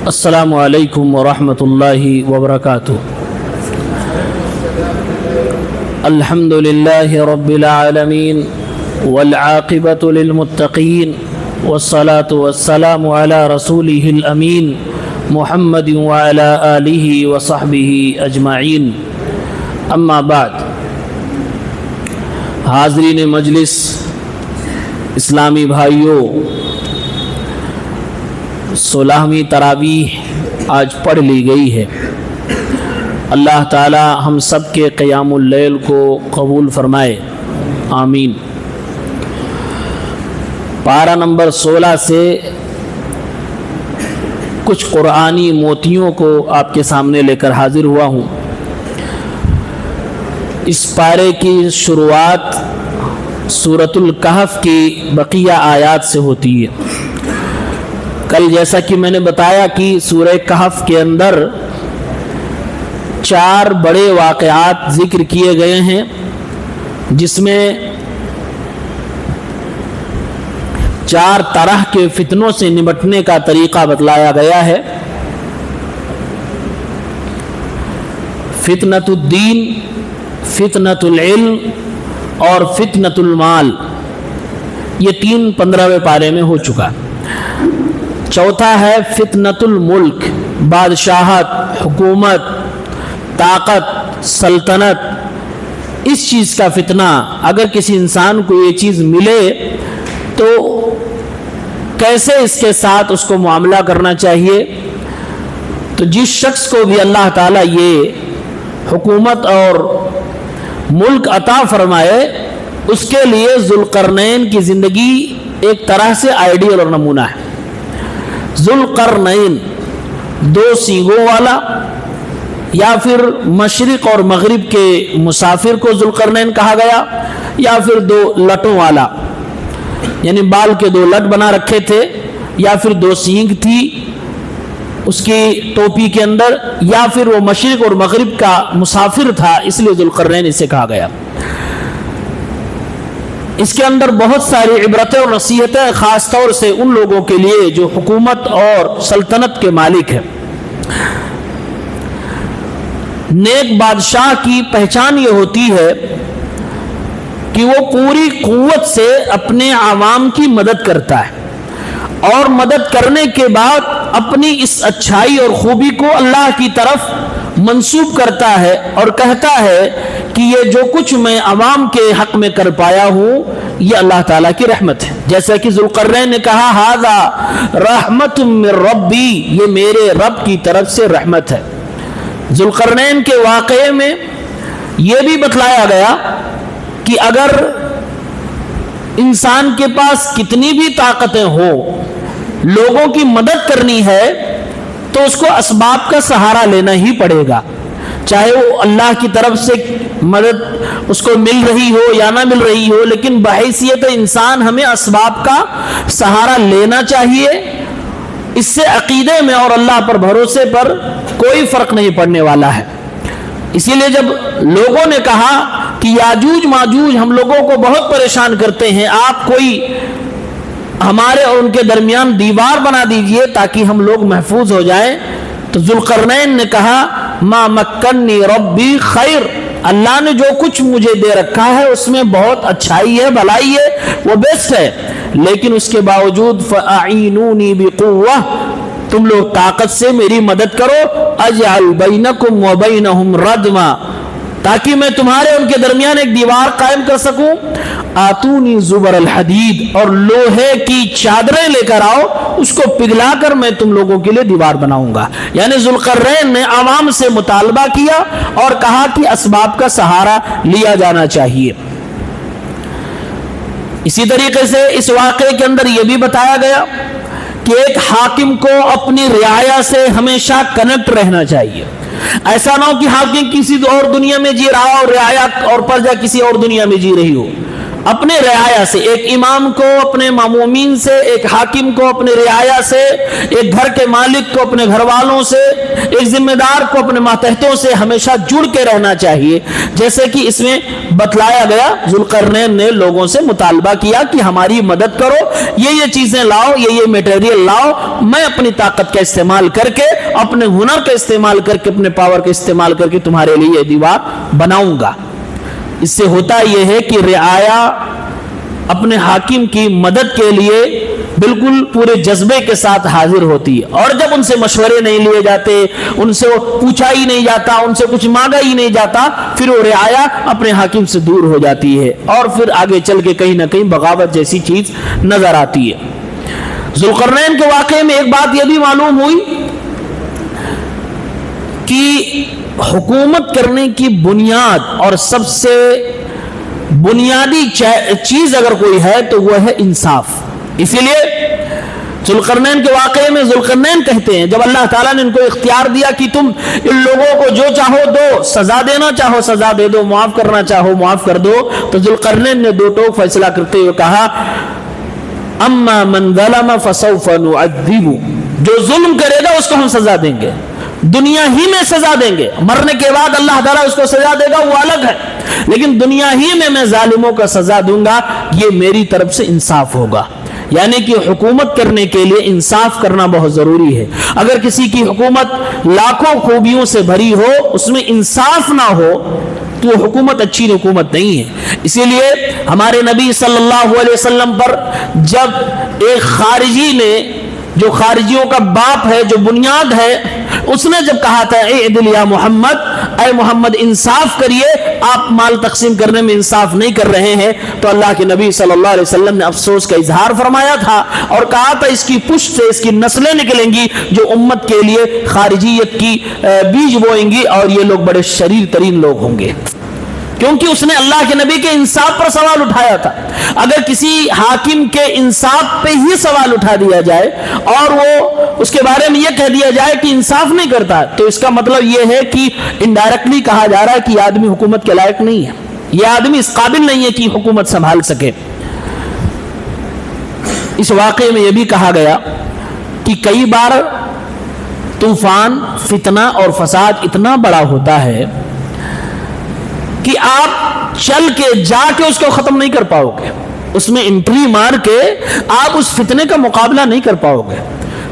السلام علیکم ورحمۃ اللہ وبرکاتہ۔ الحمد للہ رب العالمین والعاقبۃ للمتقین والصلاة والسلام علی رسولہ الامین محمد وعلی آلہ وصحبہ اجمعین، اما بعد۔ حاضرین مجلس، اسلامی بھائیوں، 16ویں تراویح آج پڑھ لی گئی ہے۔ اللہ تعالی ہم سب کے قیام اللیل کو قبول فرمائے، آمین۔ پارہ نمبر 16 سے کچھ قرآنی موتیوں کو آپ کے سامنے لے کر حاضر ہوا ہوں۔ اس پارے کی شروعات سورۃ الکہف کی بقیہ آیات سے ہوتی ہے۔ کل جیسا کہ میں نے بتایا کہ سورہ کہف کے اندر 4 بڑے واقعات ذکر کیے گئے ہیں، جس میں 4 طرح کے فتنوں سے نمٹنے کا طریقہ بتلایا گیا ہے۔ فتنۃ الدین، فتنۃ العلم اور فتنۃ المال، یہ 3 15ویں پارے میں ہو چکا۔ چوتھا ہے فتنۃ الملک، بادشاہت، حکومت، طاقت، سلطنت، اس چیز کا فتنہ۔ اگر کسی انسان کو یہ چیز ملے تو کیسے اس کے ساتھ اس کو معاملہ کرنا چاہیے۔ تو جس شخص کو بھی اللہ تعالیٰ یہ حکومت اور ملک عطا فرمائے، اس کے لیے ذوالقرنین کی زندگی ایک طرح سے آئیڈیل اور نمونہ ہے۔ ذوالقرنین، 2 سینگوں والا، یا پھر مشرق اور مغرب کے مسافر کو ذوالقرنین کہا گیا، یا پھر 2 لٹوں والا، یعنی بال کے 2 لٹ بنا رکھے تھے، یا پھر 2 سینگ تھی اس کی ٹوپی کے اندر، یا پھر وہ مشرق اور مغرب کا مسافر تھا، اس لیے ذوالقرنین اسے کہا گیا۔ اس کے اندر بہت ساری عبرتیں اور نصیحتیں، خاص طور سے ان لوگوں کے لیے جو حکومت اور سلطنت کے مالک ہیں۔ نیک بادشاہ کی پہچان یہ ہوتی ہے کہ وہ پوری قوت سے اپنے عوام کی مدد کرتا ہے، اور مدد کرنے کے بعد اپنی اس اچھائی اور خوبی کو اللہ کی طرف منسوب کرتا ہے اور کہتا ہے کہ یہ جو کچھ میں عوام کے حق میں کر پایا ہوں یہ اللہ تعالیٰ کی رحمت ہے۔ جیسا کہ ذوالقرنین نے کہا ھذا رحمت من ربی، یہ میرے رب کی طرف سے رحمت ہے۔ ذوالقرنین کے واقعے میں یہ بھی بتلایا گیا کہ اگر انسان کے پاس کتنی بھی طاقتیں ہوں، لوگوں کی مدد کرنی ہے تو اس کو اسباب کا سہارا لینا ہی پڑے گا، چاہے وہ اللہ کی طرف سے مدد اس کو مل رہی ہو یا نہ مل رہی ہو، لیکن بحیثیت انسان ہمیں اسباب کا سہارا لینا چاہیے۔ اس سے عقیدے میں اور اللہ پر بھروسے پر کوئی فرق نہیں پڑنے والا ہے۔ اسی لیے جب لوگوں نے کہا کہ یاجوج ماجوج ہم لوگوں کو بہت پریشان کرتے ہیں، آپ کوئی ہمارے اور ان کے درمیان دیوار بنا دیجئے تاکہ ہم لوگ محفوظ ہو جائیں، تو ذوالقرنین نے کہا ما مکنی ربی خیر، اللہ نے جو کچھ مجھے دے رکھا ہے اس میں بہت اچھائی ہے، بھلائی ہے، وہ بیسٹ ہے، لیکن اس کے باوجود فاعینونی بقوہ، تم لوگ طاقت سے میری مدد کرو، اجعل بینکم وبینہم ردما، تاکہ میں تمہارے ان کے درمیان ایک دیوار قائم کر سکوں۔ آتونی زبر الحدید، اور لوہے کی چادریں لے کر آؤ، اس کو پگھلا کر میں تم لوگوں کے لیے دیوار بناؤں گا۔ یعنی ذوالقرنین نے عوام سے مطالبہ کیا اور کہا کہ اسباب کا سہارا لیا جانا چاہیے۔ اسی طریقے سے اس واقعے کے اندر یہ بھی بتایا گیا کہ ایک حاکم کو اپنی رعایا سے ہمیشہ کنیکٹ رہنا چاہیے۔ ایسا نہ ہو کہ حاکم کسی اور دنیا میں جی رہا ہو اور رعایا اور پرجا کسی اور دنیا میں جی رہی ہو۔ اپنے رعایا سے، ایک امام کو اپنے مامومین سے، ایک حاکم کو اپنے رعایا سے، ایک گھر کے مالک کو اپنے گھر والوں سے، ایک ذمہ دار کو اپنے ماتحتوں سے ہمیشہ جڑ کے رہنا چاہیے. جیسے کہ اس میں بتلایا گیا، ذوالقرنین نے لوگوں سے مطالبہ کیا کہ ہماری مدد کرو، یہ چیزیں لاؤ، یہ میٹیریل لاؤ، میں اپنی طاقت کا استعمال کر کے، اپنے ہنر کا استعمال کر کے، اپنے پاور کا استعمال کر کے تمہارے لیے یہ دیوار بناؤں گا. اس سے ہوتا یہ ہے کہ رعایا اپنے حاکم کی مدد کے لیے بالکل پورے جذبے کے ساتھ حاضر ہوتی ہے، اور جب ان سے مشورے نہیں لیے جاتے، ان سے پوچھا ہی نہیں جاتا، ان سے کچھ مانگا ہی نہیں جاتا، پھر وہ رعایا اپنے حاکم سے دور ہو جاتی ہے، اور پھر آگے چل کے کہیں نہ کہیں بغاوت جیسی چیز نظر آتی ہے. ذوالقرنین کے واقعے میں ایک بات یہ بھی معلوم ہوئی کہ حکومت کرنے کی بنیاد اور سب سے بنیادی چیز اگر کوئی ہے تو وہ ہے انصاف. اسی لیے ذوالقرنین کے واقعے میں ذوالقرنین کہتے ہیں، جب اللہ تعالیٰ نے ان کو اختیار دیا کہ تم ان لوگوں کو جو چاہو دو، سزا دینا چاہو سزا دے دو، معاف کرنا چاہو معاف کر دو، تو ذوالقرنین نے دو ٹوک فیصلہ کرتے ہوئے کہا اما من ظلم فسوف نعذبہ، جو ظلم کرے گا اس کو ہم سزا دیں گے، دنیا ہی میں سزا دیں گے، مرنے کے بعد اللہ تعالیٰ اس کو سزا دے گا وہ الگ ہے، لیکن دنیا ہی میں ظالموں کا سزا دوں گا، یہ میری طرف سے انصاف ہوگا. یعنی کہ حکومت کرنے کے لیے انصاف کرنا بہت ضروری ہے. اگر کسی کی حکومت لاکھوں خوبیوں سے بھری ہو، اس میں انصاف نہ ہو تو وہ حکومت اچھی حکومت نہیں ہے. اسی لیے ہمارے نبی صلی اللہ علیہ وسلم پر جب ایک خارجی نے، جو خارجیوں کا باپ ہے، جو بنیاد ہے، اس نے جب کہا تھا اعدل یا محمد، اے محمد انصاف کریے، آپ مال تقسیم کرنے میں انصاف نہیں کر رہے ہیں، تو اللہ کے نبی صلی اللہ علیہ وسلم نے افسوس کا اظہار فرمایا تھا اور کہا تھا اس کی پشت سے اس کی نسلیں نکلیں گی جو امت کے لیے خارجیت کی بیج بوئیں گی، اور یہ لوگ بڑے شریر ترین لوگ ہوں گے، کیونکہ اس نے اللہ کے نبی کے انصاف پر سوال اٹھایا تھا. اگر کسی حاکم کے انصاف پہ ہی سوال اٹھا دیا جائے اور وہ اس کے بارے میں یہ کہہ دیا جائے کہ انصاف نہیں کرتا، تو اس کا مطلب یہ ہے کہ انڈائریکٹلی کہا جا رہا ہے کہ یہ آدمی حکومت کے لائق نہیں ہے، یہ آدمی اس قابل نہیں ہے کہ حکومت سنبھال سکے. اس واقعے میں یہ بھی کہا گیا کہ کئی بار طوفان، فتنہ اور فساد اتنا بڑا ہوتا ہے کہ آپ چل کے جا کے اس کو ختم نہیں کر پاؤ گے، اس میں انٹری مار کے آپ اس فتنے کا مقابلہ نہیں کر پاؤ گے.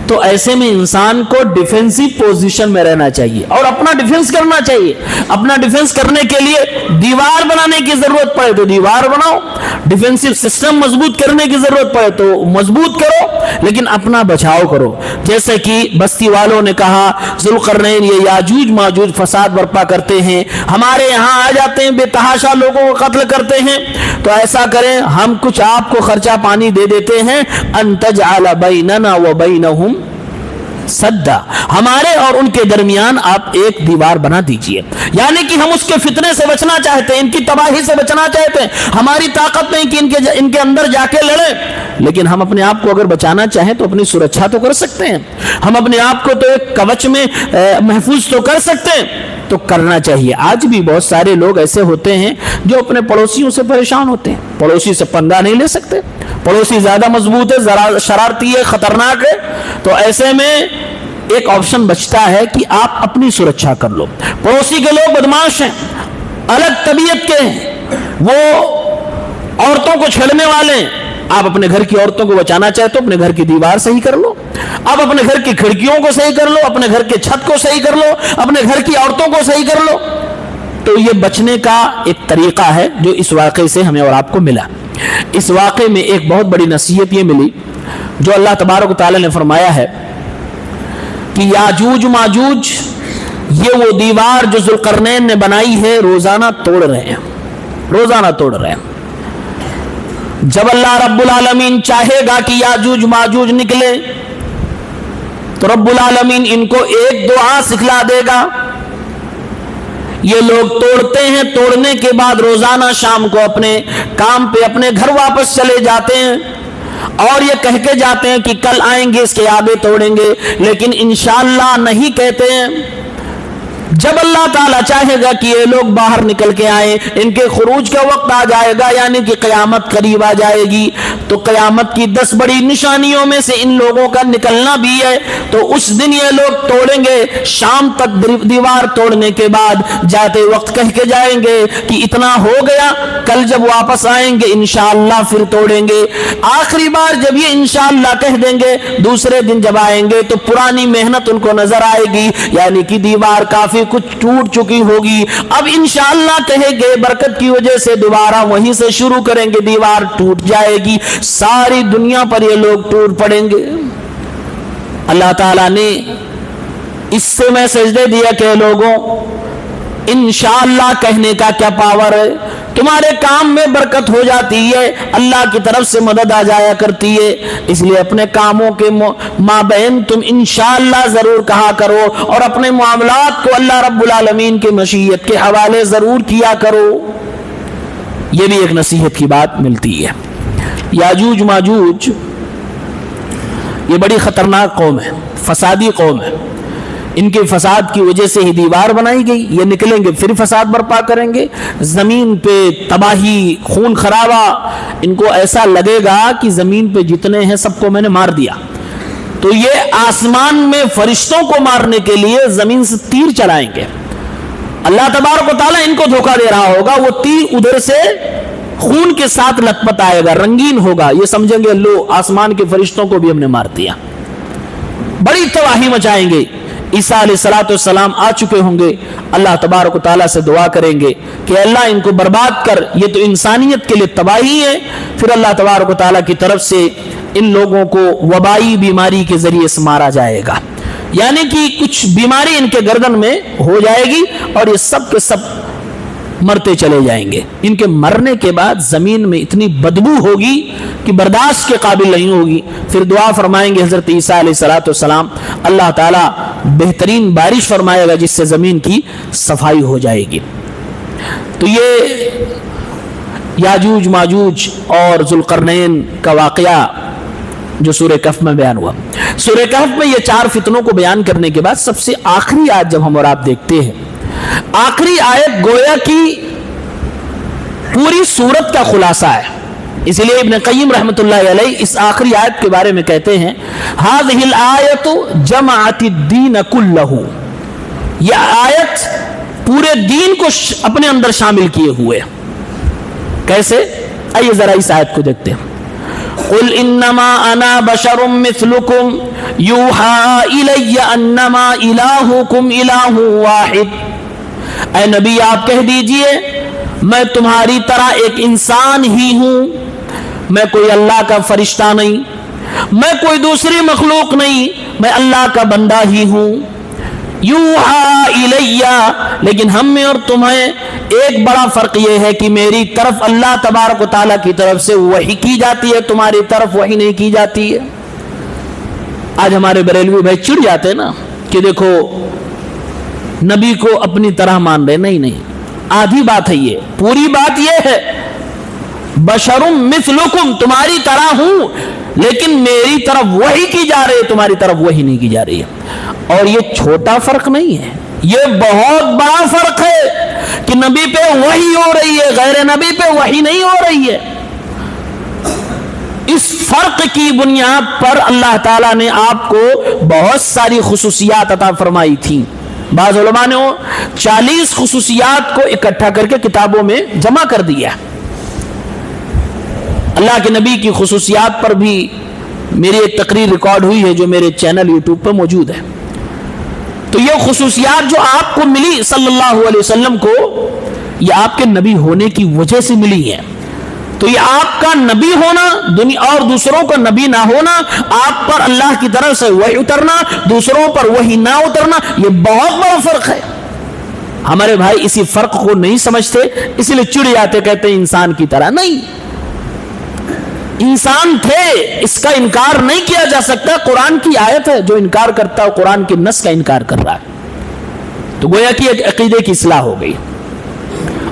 تو ایسے میں انسان کو ڈیفینسو پوزیشن میں رہنا چاہیے اور اپنا ڈیفنس کرنا چاہیے. اپنا ڈیفنس کرنے کے لیے دیوار بنانے کی ضرورت پڑے تو دیوار بناؤ، ڈیفینسو سسٹم مضبوط کرنے کی ضرورت پڑے تو مضبوط کرو، لیکن اپنا بچاؤ کرو. جیسے کہ بستی والوں نے کہا ذوالقرنین یہ یاجوج ماجوج فساد برپا کرتے ہیں، ہمارے یہاں آ جاتے ہیں، بے تحاشا لوگوں کو قتل کرتے ہیں، تو ایسا کریں ہم کچھ آپ کو خرچہ پانی دے دیتے ہیں، ان تجعل بیننا و بینہم سدا، ہمارے اور ان کے درمیان آپ ایک دیوار بنا دیجئے. یعنی کہ ہم اس کے فتنے سے بچنا چاہتے ہیں، ان کی تباہی سے بچنا چاہتے ہیں. ہماری طاقت نہیں کہ ان کے اندر جا کے لڑیں، لیکن ہم اپنے آپ کو اگر بچانا چاہیں تو اپنی سرکشا تو کر سکتے ہیں، ہم اپنے آپ کو تو ایک کوچ میں محفوظ تو کر سکتے ہیں، تو کرنا چاہیے. آج بھی بہت سارے لوگ ایسے ہوتے ہیں جو اپنے پڑوسیوں سے پریشان ہوتے ہیں، پڑوسی سے پنگا نہیں لے سکتے، پڑوسی زیادہ مضبوط ہے، شرارتی ہے، خطرناک ہے. تو ایسے میں ایک آپشن بچتا ہے کہ آپ اپنی سرکشا کر لو. پڑوسی کے لوگ بدماش ہیں، الگ طبیعت کے ہیں، وہ عورتوں کو چھیڑنے والے ہیں. آپ اپنے گھر کی عورتوں کو بچانا چاہتے ہو، اپنے گھر کی دیوار صحیح کر لو، آپ اپنے گھر کی کھڑکیوں کو صحیح کر لو، اپنے گھر کے چھت کو صحیح کر لو، اپنے گھر کی عورتوں کو صحیح کر لو. تو یہ بچنے کا ایک طریقہ ہے جو اس واقعے سے ہمیں اور آپ کو ملا. اس واقعے میں ایک بہت بڑی نصیحت یہ ملی جو اللہ تبارک و تعالی نے فرمایا ہے کہ یاجوج ماجوج یہ وہ دیوار جو ذوالقرنین نے بنائی ہے روزانہ توڑ رہے ہیں، روزانہ توڑ رہے ہیں. جب اللہ رب العالمین چاہے گا کہ یاجوج ماجوج نکلے تو رب العالمین ان کو ایک دعا سکھلا دے گا. یہ لوگ توڑتے ہیں، توڑنے کے بعد روزانہ شام کو اپنے کام پہ اپنے گھر واپس چلے جاتے ہیں اور یہ کہہ کے جاتے ہیں کہ کل آئیں گے اس کے آگے توڑیں گے، لیکن انشاءاللہ نہیں کہتے ہیں. جب اللہ تعالیٰ چاہے گا کہ یہ لوگ باہر نکل کے آئیں، ان کے خروج کا وقت آ جائے گا، یعنی کہ قیامت قریب آ جائے گی، تو قیامت کی 10 بڑی نشانیوں میں سے ان لوگوں کا نکلنا بھی ہے۔ تو اس دن یہ لوگ توڑیں گے، شام تک دیوار توڑنے کے بعد جاتے وقت کہہ کے جائیں گے کہ اتنا ہو گیا، کل جب واپس آئیں گے انشاءاللہ پھر توڑیں گے۔ آخری بار جب یہ انشاءاللہ کہہ دیں گے، دوسرے دن جب آئیں گے تو پرانی محنت ان کو نظر آئے گی، یعنی کہ دیوار کافی کچھ ٹوٹ چکی ہوگی۔ اب انشاءاللہ کہے گے، برکت کی وجہ سے دوبارہ وہیں سے شروع کریں گے، دیوار ٹوٹ جائے گی، ساری دنیا پر یہ لوگ ٹوٹ پڑیں گے۔ اللہ تعالیٰ نے اس سے میسج دے دیا کہ لوگوں، انشاءاللہ کہنے کا کیا پاور ہے، تمہارے کام میں برکت ہو جاتی ہے، اللہ کی طرف سے مدد آ جایا کرتی ہے، اس لیے اپنے کاموں کے مابین تم انشاءاللہ ضرور کہا کرو، اور اپنے معاملات کو اللہ رب العالمین کی مشیت کے حوالے ضرور کیا کرو۔ یہ بھی ایک نصیحت کی بات ملتی ہے۔ یاجوج ماجوج یہ بڑی خطرناک قوم ہے، فسادی قوم ہے، ان کے فساد کی وجہ سے ہی دیوار بنائی گئی، یہ نکلیں گے پھر فساد برپا کریں گے، زمین پہ تباہی، خون خرابہ، ان کو ایسا لگے گا کہ زمین پہ جتنے ہیں سب کو میں نے مار دیا، تو یہ آسمان میں فرشتوں کو مارنے کے لیے زمین سے تیر چلائیں گے۔ اللہ تبارک و تعالیٰ ان کو دھوکہ دے رہا ہوگا، وہ تیر ادھر سے خون کے ساتھ لطپت آئے گا، رنگین ہوگا، یہ سمجھیں گے لو آسمان کے فرشتوں کو بھی ہم نے مار دیا، بڑی تباہی مچائیں گے۔ عیسیٰ علیہ السلام آ چکے ہوں گے، اللہ تبارک و تعالیٰ سے دعا کریں گے کہ اللہ ان کو برباد کر، یہ تو انسانیت کے لیے تباہی ہے۔ پھر اللہ تبارک و تعالیٰ کی طرف سے ان لوگوں کو وبائی بیماری کے ذریعے سے مارا جائے گا، یعنی کہ کچھ بیماری ان کے گردن میں ہو جائے گی اور یہ سب کے سب مرتے چلے جائیں گے۔ ان کے مرنے کے بعد زمین میں اتنی بدبو ہوگی کہ برداشت کے قابل نہیں ہوگی۔ پھر دعا فرمائیں گے حضرت عیسیٰ علیہ السلام، اللہ تعالیٰ بہترین بارش فرمائے گا جس سے زمین کی صفائی ہو جائے گی۔ تو یہ یاجوج ماجوج اور ذوالقرنین کا واقعہ جو سورہ کہف میں بیان ہوا۔ سورہ کہف میں یہ 4 فتنوں کو بیان کرنے کے بعد سب سے آخری آیت جب ہم اور آپ دیکھتے ہیں، آخری آیت گویا کی پوری سورت کا خلاصہ ہے، اس لیے ابن قیم رحمۃ اللہ علیہ اس آخری آیت کے بارے میں کہتے ہیں، هذه الآیت جمعت الدین کلہ، یہ آیت پورے دین کو اپنے اندر شامل کیے ہوئے۔ کیسے؟ آئیے ذرا اس آیت کو دیکھتے ہیں۔ قل انما انا بشر مثلکم یوحى الی انما الہکم الہ واحد، اے نبی آپ کہہ دیجئے میں تمہاری طرح ایک انسان ہی ہوں، میں کوئی اللہ کا فرشتہ نہیں، میں کوئی دوسری مخلوق نہیں، میں اللہ کا بندہ ہی ہوں۔ یوحى الیہ، لیکن ہم میں اور تمہیں ایک بڑا فرق یہ ہے کہ میری طرف اللہ تبارک و تعالیٰ کی طرف سے وحی کی جاتی ہے، تمہاری طرف وحی نہیں کی جاتی ہے۔ آج ہمارے بریلوی بھائی چڑ جاتے ہیں نا کہ دیکھو نبی کو اپنی طرح مان رہے، نہیں، آدھی بات ہے یہ، پوری بات یہ ہے بشرم مثلکم، تمہاری طرح ہوں لیکن میری طرف وحی کی جا رہی ہے، تمہاری طرف وحی نہیں کی جا رہی ہے۔ اور یہ چھوٹا فرق نہیں ہے، یہ بہت بڑا فرق ہے کہ نبی پہ وحی ہو رہی ہے، غیر نبی پہ وحی نہیں ہو رہی ہے۔ اس فرق کی بنیاد پر اللہ تعالیٰ نے آپ کو بہت ساری خصوصیات عطا فرمائی تھیں۔ بعض علماء نے 40 خصوصیات کو اکٹھا کر کے کتابوں میں جمع کر دیا۔ اللہ کے نبی کی خصوصیات پر بھی میری ایک تقریر ریکارڈ ہوئی ہے جو میرے چینل یوٹیوب پر موجود ہے۔ تو یہ خصوصیات جو آپ کو ملی صلی اللہ علیہ وسلم کو، یہ آپ کے نبی ہونے کی وجہ سے ملی ہیں۔ تو یہ آپ کا نبی ہونا دنیا اور دوسروں کا نبی نہ ہونا، آپ پر اللہ کی طرف سے وحی اترنا، دوسروں پر وحی نہ اترنا، یہ بہت بڑا فرق ہے۔ ہمارے بھائی اسی فرق کو نہیں سمجھتے، اس لیے چڑ جاتے، کہتے ہیں انسان کی طرح نہیں، انسان تھے، اس کا انکار نہیں کیا جا سکتا۔ قرآن کی آیت ہے، جو انکار کرتا ہے قرآن کے نص کا انکار کر رہا ہے۔ تو گویا کہ ایک عقیدے کی اصلاح ہو گئی،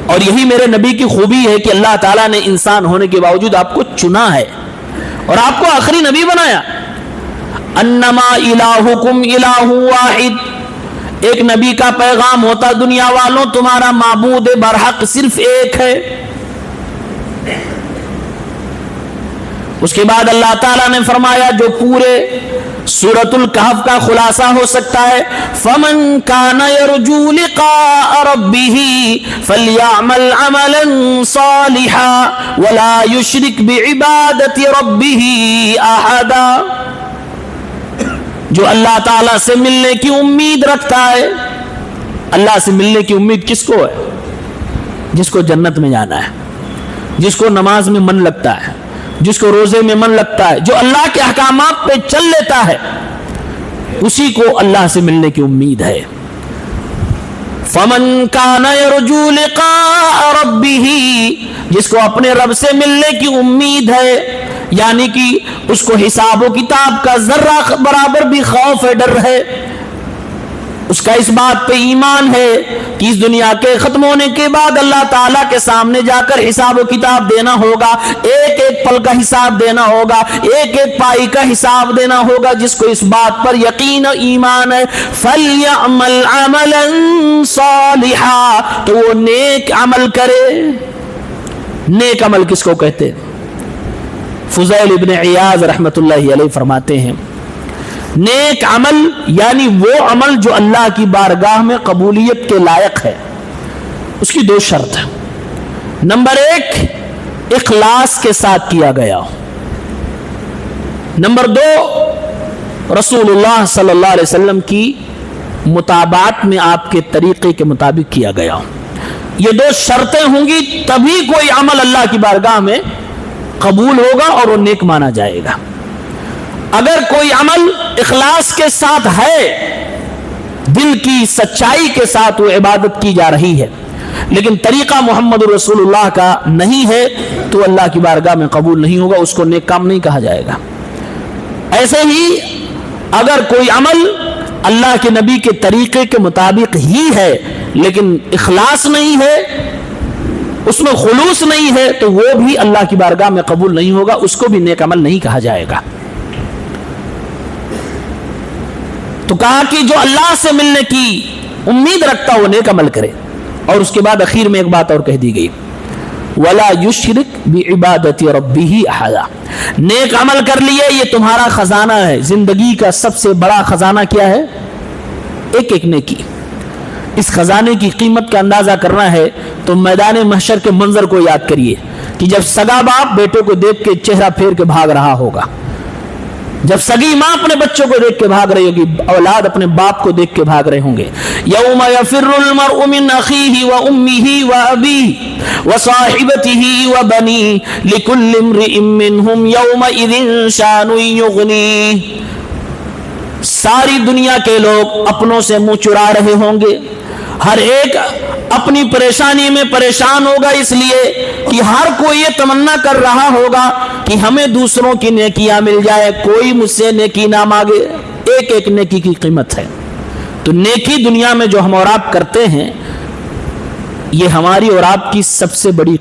اور یہی میرے نبی کی خوبی ہے کہ اللہ تعالیٰ نے انسان ہونے کے باوجود آپ کو چنا ہے اور آپ کو آخری نبی بنایا۔ انما الہکم الہ واحد، ایک نبی کا پیغام ہوتا دنیا والوں تمہارا معبود برحق صرف ایک ہے. اس کے بعد اللہ تعالیٰ نے فرمایا جو پورے سورۃ الکہف کا خلاصہ ہو سکتا ہے, فَمَنْ كَانَ يَرْجُو لِقَاءَ رَبِّهِ فَلْيَعْمَلْ عَمَلًا صَالِحًا وَلَا يُشْرِكْ بِعِبَادَةِ رَبِّهِ أَحَدًا. جو اللہ تعالیٰ سے ملنے کی امید رکھتا ہے. اللہ سے ملنے کی امید کس کو ہے؟ جس کو جنت میں جانا ہے, جس کو نماز میں من لگتا ہے, جس کو روزے میں من لگتا ہے, جو اللہ کے احکامات پہ چل لیتا ہے, اسی کو اللہ سے ملنے کی امید ہے. فَمَنْ كَانَ يَرْجُو لِقَاءَ رَبِّهِ, جس کو اپنے رب سے ملنے کی امید ہے, یعنی کہ اس کو حساب و کتاب کا ذرہ برابر بھی خوف ہے, ڈر ہے, اس کا اس بات پہ ایمان ہے کہ اس دنیا کے ختم ہونے کے بعد اللہ تعالیٰ کے سامنے جا کر حساب و کتاب دینا ہوگا, ایک ایک پل کا حساب دینا ہوگا, ایک ایک پائی کا حساب دینا ہوگا. جس کو اس بات پر یقین و ایمان ہے, فَلْيَعْمَلْ عَمَلًا صَالِحًا, تو وہ نیک عمل کرے. نیک عمل کس کو کہتے ہیں؟ فضیل ابن عیاض رحمت اللہ علیہ فرماتے ہیں نیک عمل یعنی وہ عمل جو اللہ کی بارگاہ میں قبولیت کے لائق ہے. اس کی دو شرط ہیں. نمبر ایک, اخلاص کے ساتھ کیا گیا ہو. نمبر دو, رسول اللہ صلی اللہ علیہ وسلم کی مطابعت میں آپ کے طریقے کے مطابق کیا گیا ہو. یہ دو شرطیں ہوں گی تبھی کوئی عمل اللہ کی بارگاہ میں قبول ہوگا اور وہ نیک مانا جائے گا. اگر کوئی عمل اخلاص کے ساتھ ہے, دل کی سچائی کے ساتھ وہ عبادت کی جا رہی ہے, لیکن طریقہ محمد رسول اللہ کا نہیں ہے, تو اللہ کی بارگاہ میں قبول نہیں ہوگا, اس کو نیک کام نہیں کہا جائے گا. ایسے ہی اگر کوئی عمل اللہ کے نبی کے طریقے کے مطابق ہی ہے لیکن اخلاص نہیں ہے, اس میں خلوص نہیں ہے, تو وہ بھی اللہ کی بارگاہ میں قبول نہیں ہوگا, اس کو بھی نیک عمل نہیں کہا جائے گا. تو کہا کہ جو اللہ سے ملنے کی امید رکھتا وہ نیک عمل کرے. اور اس کے بعد اخیر میں ایک بات اور کہہ دی گئی, وَلَا يُشْرِكْ بِعِبَادَةِ رَبِّهِ أَحَدًا. نیک عمل کر لیے, یہ تمہارا خزانہ ہے. زندگی کا سب سے بڑا خزانہ کیا ہے؟ ایک ایک نیکی. اس خزانے کی قیمت کا اندازہ کرنا ہے تو میدان محشر کے منظر کو یاد کریے کہ جب سگا باپ بیٹے کو دیکھ کے چہرہ پھیر کے بھاگ رہا ہوگا, جب سگی ماں اپنے بچوں کو دیکھ کے بھاگ رہی ہوگی, اولاد اپنے باپ کو دیکھ کے بھاگ رہے ہوں گے. یوم یفر المرء من اخیہ وامہ وابیہ وصاحبتہ وبنیہ لکل امرئ منہم یومئذ شان یغنیہ. ساری دنیا کے لوگ اپنوں سے منہ چرا رہے ہوں گے, ہر ایک اپنی پریشانی میں پریشان ہوگا, اس لیے کہ ہر کوئی یہ تمنا کر رہا ہوگا کہ ہمیں دوسروں کی نیکیاں مل جائے, کوئی مجھ سے نیکی نہ مانگے. ایک ایک نیکی کی قیمت ہے. تو نیکی دنیا میں جو ہم اور آپ کرتے ہیں, یہ ہماری اور آپ کی سب سے بڑی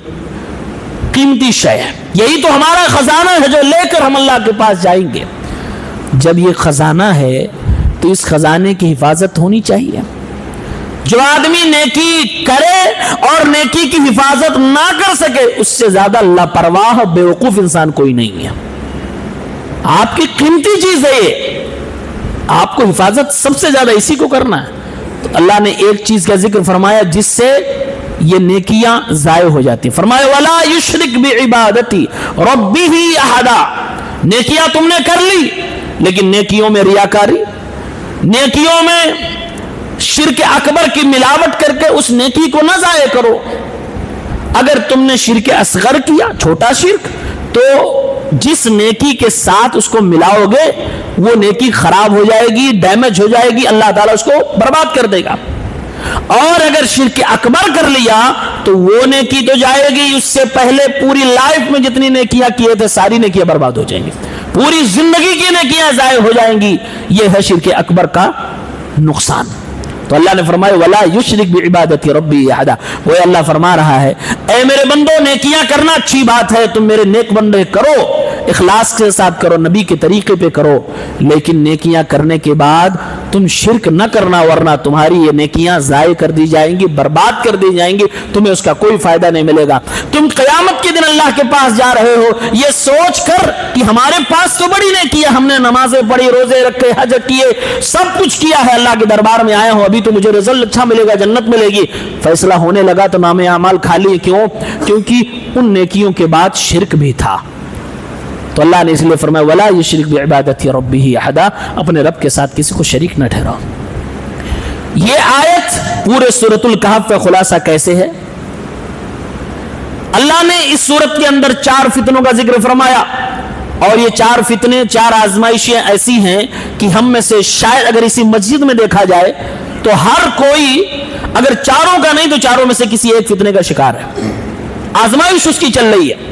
قیمتی شے ہے. یہی تو ہمارا خزانہ ہے جو لے کر ہم اللہ کے پاس جائیں گے. جب یہ خزانہ ہے تو اس خزانے کی حفاظت ہونی چاہیے. جو آدمی نیکی کرے اور نیکی کی حفاظت نہ کر سکے, اس سے زیادہ لاپرواہ اور بیوقوف انسان کوئی نہیں ہے. آپ کی قیمتی چیز ہے یہ, آپ کو حفاظت سب سے زیادہ اسی کو کرنا ہے. تو اللہ نے ایک چیز کا ذکر فرمایا جس سے یہ نیکیاں ضائع ہو جاتی ہیں. فرمایا وَلَا يُشْرِكْ بِعِبَادَتِ رَبِّهِ أَحَدًا. نیکیاں تم نے کر لی, لیکن نیکیوں میں ریاکاری, نیکیوں میں شرک اکبر کی ملاوٹ کر کے اس نیکی کو نہ ضائع کرو. اگر تم نے شرک اصغر کیا, چھوٹا شرک, تو جس نیکی کے ساتھ اس کو ملاؤ گے وہ نیکی خراب ہو جائے گی, ڈیمیج ہو جائے گی, اللہ تعالیٰ اس کو برباد کر دے گا. اور اگر شرک اکبر کر لیا تو وہ نیکی تو جائے گی, اس سے پہلے پوری لائف میں جتنی نیکیاں کیے تھے ساری نیکیاں برباد ہو جائیں گی, پوری زندگی کی نیکیاں ضائع ہو جائیں گی. یہ ہے شرک اکبر کا نقصان. تو اللہ نے فرمایا وَلَا يُشْرِكْ بِعِبَادَةِ رَبِّهِ أَحَدًا. وہ اللہ فرما رہا ہے اے میرے بندو نیکیاں کرنا اچھی بات ہے, تم میرے نیک بندے کرو, اخلاص کے ساتھ کرو، نبی کے طریقے پہ کرو، لیکن نیکیاں کرنے کے بعد تم شرک نہ کرنا، ورنہ تمہاری یہ نیکیاں ضائع کر دی جائیں گی، برباد کر دی جائیں گی، تمہیں اس کا کوئی فائدہ نہیں ملے گا۔ تم قیامت کے دن اللہ کے پاس جا رہے ہو یہ سوچ کر کہ ہمارے پاس تو بڑی نیکی ہے، ہم نے نمازیں پڑھی، روزے رکھے، حج کیے، سب کچھ کیا ہے، اللہ کے دربار میں آیا ہوں، ابھی تو مجھے رزلٹ اچھا ملے گا، جنت ملے گی، فیصلہ ہونے لگا تو نام اعمال خالی۔ کیوں؟ کیونکہ ان نیکیوں کے بعد شرک بھی تھا۔ تو اللہ نے اس لیے فرمایا وَلَا يُشْرِكْ بِعِبَادَةِ رَبِّهِ أَحَدًا، اپنے رب کے ساتھ کسی کو شریک نہ ٹھہراؤ۔ یہ آیت پورے سورۃ الکہف کا خلاصہ کیسے ہے؟ اللہ نے اس سورت کے اندر 4 فتنوں کا ذکر فرمایا، اور یہ 4 فتنے، 4 آزمائشیں ایسی ہیں کہ ہم میں سے شاید اگر اسی مسجد میں دیکھا جائے تو ہر کوئی اگر چاروں کا نہیں تو چاروں میں سے کسی ایک فتنے کا شکار ہے۔ آزمائش اس کی چل رہی ہے،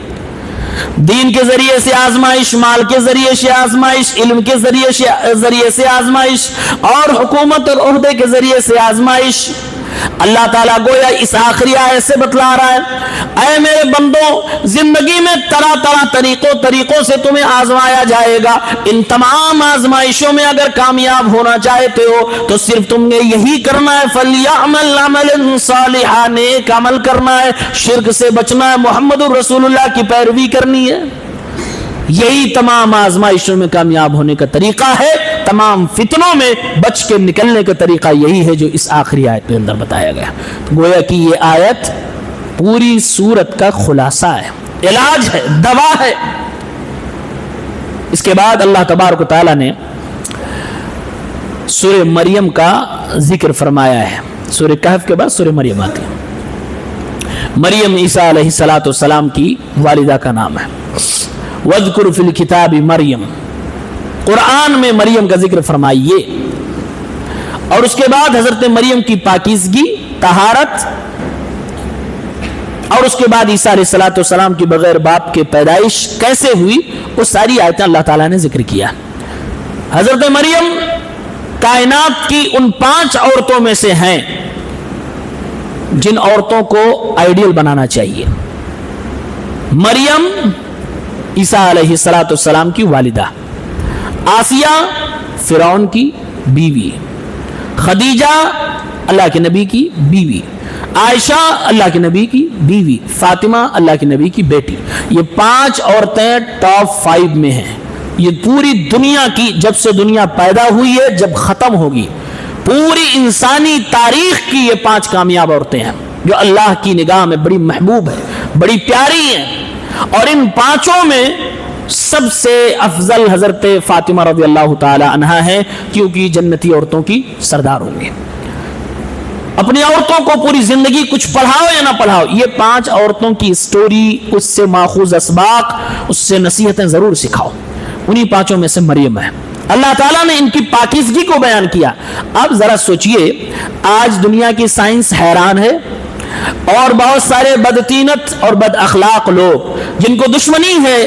دین کے ذریعے سے آزمائش، مال کے ذریعے سے آزمائش، علم کے ذریعے سے آزمائش، اور حکومت اور عہدے کے ذریعے سے آزمائش۔ اللہ تعالیٰ گویا اس آخری آیت سے بتلا رہا ہے اے میرے بندوں، زندگی میں طرح طرح طریقوں سے تمہیں آزمایا جائے گا، ان تمام آزمائشوں میں اگر کامیاب ہونا چاہتے ہو تو صرف تم نے یہی کرنا ہے، فَلْيَعْمَلْ عَمَلًا صَالِحًا، نیک عمل کرنا ہے، شرک سے بچنا ہے، محمد الرسول اللہ کی پیروی کرنی ہے۔ یہی تمام آزمائشوں میں کامیاب ہونے کا طریقہ ہے، تمام فتنوں میں بچ کے نکلنے کا طریقہ یہی ہے جو اس آخری آیت کے اندر بتایا گیا۔ گویا کہ یہ آیت پوری سورت کا خلاصہ ہے، علاج ہے، دوا ہے۔ اس کے بعد اللہ تبارک و تعالیٰ نے سورہ مریم کا ذکر فرمایا ہے۔ سورہ کہف کے بعد سورہ مریم آتی ہے۔ مریم عیسیٰ علیہ السلام کی والدہ کا نام ہے۔ وَاذْكُرْ فِي الْكِتَابِ مریم، قرآن میں مریم کا ذکر فرمائیے۔ اور اس کے بعد حضرت مریم کی پاکیزگی، طہارت، اور اس کے بعد عیسیٰ علیہ السلام کی بغیر باپ کے پیدائش کیسے ہوئی، وہ ساری آیتیں اللہ تعالیٰ نے ذکر کیا۔ حضرت مریم کائنات کی ان 5 عورتوں میں سے ہیں جن عورتوں کو آئیڈیل بنانا چاہیے۔ مریم عیسیٰ علیہ السلام کی والدہ، آسیہ فرعون کی بیوی، خدیجہ اللہ کے نبی کی بیوی، عائشہ اللہ کے نبی کی بیوی، فاطمہ اللہ کے نبی کی بیٹی۔ یہ 5 عورتیں ٹاپ 5 میں ہیں۔ یہ پوری دنیا کی، جب سے دنیا پیدا ہوئی ہے، جب ختم ہوگی، پوری انسانی تاریخ کی یہ 5 کامیاب عورتیں ہیں جو اللہ کی نگاہ میں بڑی محبوب ہیں، بڑی پیاری ہیں۔ اور ان 5 میں سب سے افضل حضرت فاطمہ رضی اللہ تعالی عنہا ہے، کیونکہ جنتی عورتوں کی سردار ہوں گے۔ اپنی عورتوں کو پوری زندگی کچھ پڑھاؤ یا نہ پڑھاؤ، یہ 5 عورتوں کی سٹوری، اس سے ماخوذ اسباق، اس سے نصیحتیں ضرور سکھاؤ۔ انہی 5 میں سے مریم ہے۔ اللہ تعالیٰ نے ان کی پاکیزگی کو بیان کیا۔ اب ذرا سوچئے، آج دنیا کی سائنس حیران ہے، اور بہت سارے بدتینت اور بد اخلاق لوگ جن کو دشمنی ہے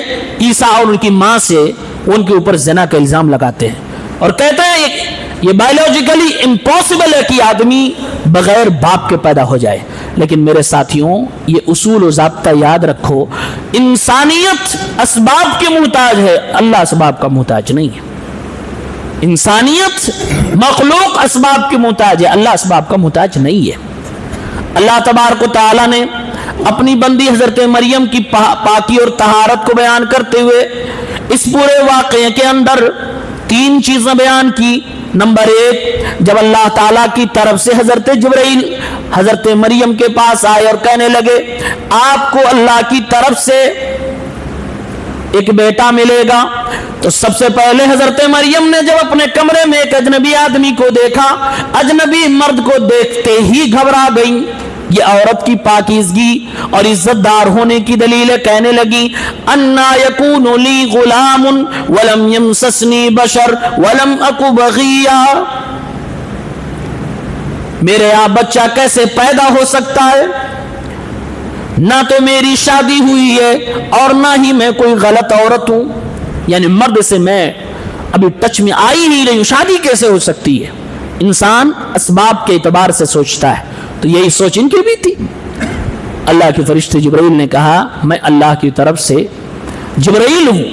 عیسیٰ اور ان کی ماں سے، ان کے اوپر زنا کا الزام لگاتے ہیں اور کہتے ہیں یہ بایولوجیکلی امپاسبل ہے کہ آدمی بغیر باپ کے پیدا ہو جائے۔ لیکن میرے ساتھیوں، یہ اصول و ضابطہ یاد رکھو، انسانیت اسباب کے محتاج ہے، اللہ اسباب کا محتاج نہیں ہے۔ انسانیت مخلوق اسباب کے محتاج ہے، اللہ اسباب کا محتاج نہیں ہے۔ اللہ تبارک و تعالیٰ نے اپنی بندی حضرت مریم کی پاکی اور طہارت کو بیان کرتے ہوئے اس پورے واقعے کے اندر 3 چیزیں بیان کی۔ نمبر 1، جب اللہ تعالیٰ کی طرف سے حضرت جبرائیل حضرت مریم کے پاس آئے اور کہنے لگے آپ کو اللہ کی طرف سے ایک بیٹا ملے گا، تو سب سے پہلے حضرت مریم نے جب اپنے کمرے میں ایک اجنبی آدمی کو دیکھا، اجنبی مرد کو دیکھتے ہی گھبرا گئی۔ یہ عورت کی پاکیزگی اور عزت دار ہونے کی دلیل ہے۔ کہنے لگی انا یکون لی غلام ولم یمسسنی بشر ولم اک بغیا، میرے یہاں بچہ کیسے پیدا ہو سکتا ہے؟ نہ تو میری شادی ہوئی ہے اور نہ ہی میں کوئی غلط عورت ہوں، یعنی مرد سے میں ابھی ٹچ میں آئی نہیں رہی ہوں، شادی کیسے ہو سکتی ہے؟ انسان اسباب کے اعتبار سے سوچتا ہے، تو یہی سوچ ان کی بھی تھی۔ اللہ کے فرشتے جبرائیل نے کہا میں اللہ کی طرف سے جبرائیل ہوں،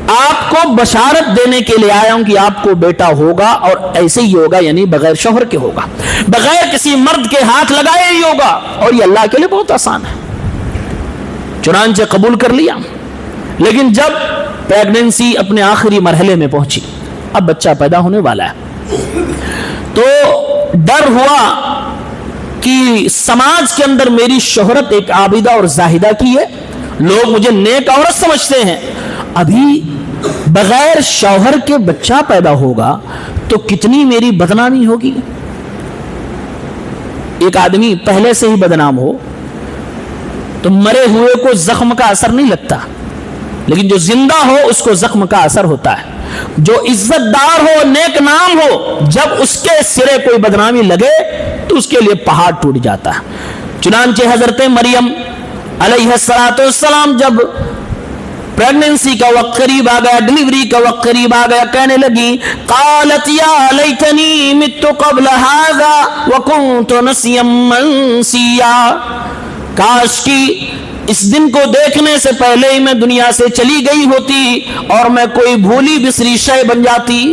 آپ کو بشارت دینے کے لیے آیا ہوں کہ آپ کو بیٹا ہوگا اور ایسے ہی ہوگا، یعنی بغیر شوہر کے ہوگا، بغیر کسی مرد کے ہاتھ لگائے ہی ہوگا، اور یہ اللہ کے لیے بہت آسان ہے۔ چنانچہ قبول کر لیا، لیکن جب پریگننسی اپنے آخری مرحلے میں پہنچی، اب بچہ پیدا ہونے والا ہے، تو ڈر ہوا کہ سماج کے اندر میری شہرت ایک عابدہ اور زاہدہ کی ہے، لوگ مجھے نیک عورت سمجھتے ہیں، ابھی بغیر شوہر کے بچہ پیدا ہوگا تو کتنی میری بدنامی ہوگی۔ ایک آدمی پہلے سے ہی بدنام ہو تو مرے ہوئے کو زخم کا اثر نہیں لگتا، لیکن جو زندہ ہو اس کو زخم کا اثر ہوتا ہے۔ جو عزت دار ہو، نیک نام ہو، جب اس کے سرے کوئی بدنامی لگے تو اس کے لیے پہاڑ ٹوٹ جاتا ہے۔ چنانچہ حضرت مریم علیہ السلام جب پریگننسی کا وقت قریب آ گیا، ڈیلیوری کا وقت قریب آ گیا، کہنے لگی قالت یا لیتنی مت قبل ھذا وکنت نسیا منسیا، کاش کی اس دن کو دیکھنے سے پہلے ہی میں دنیا سے چلی گئی ہوتی اور میں کوئی بھولی بسری شے بن جاتی،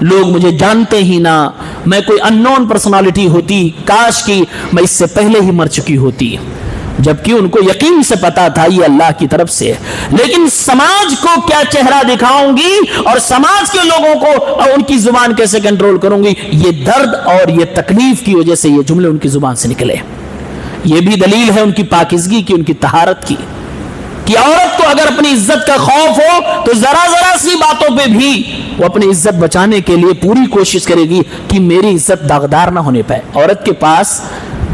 لوگ مجھے جانتے ہی نہ، میں کوئی ان نون پرسنالٹی ہوتی، کاش کی میں اس سے پہلے ہی مر چکی ہوتی۔ جبکہ ان کو یقین سے پتا تھا یہ اللہ کی طرف سے، لیکن سماج کو کیا چہرہ دکھاؤں گی اور سماج کے لوگوں کو اور ان کی زبان کیسے کنٹرول کروں گی، یہ درد اور یہ تکلیف کی وجہ سے یہ جملے ان کی زبان سے نکلے۔ یہ بھی دلیل ہے ان کی پاکیزگی کی، ان کی طہارت کی، کہ عورت کو اگر اپنی عزت کا خوف ہو تو ذرا ذرا سی باتوں پہ بھی وہ اپنی عزت بچانے کے لیے پوری کوشش کرے گی کہ میری عزت داغدار نہ ہونے پائے۔ عورت کے پاس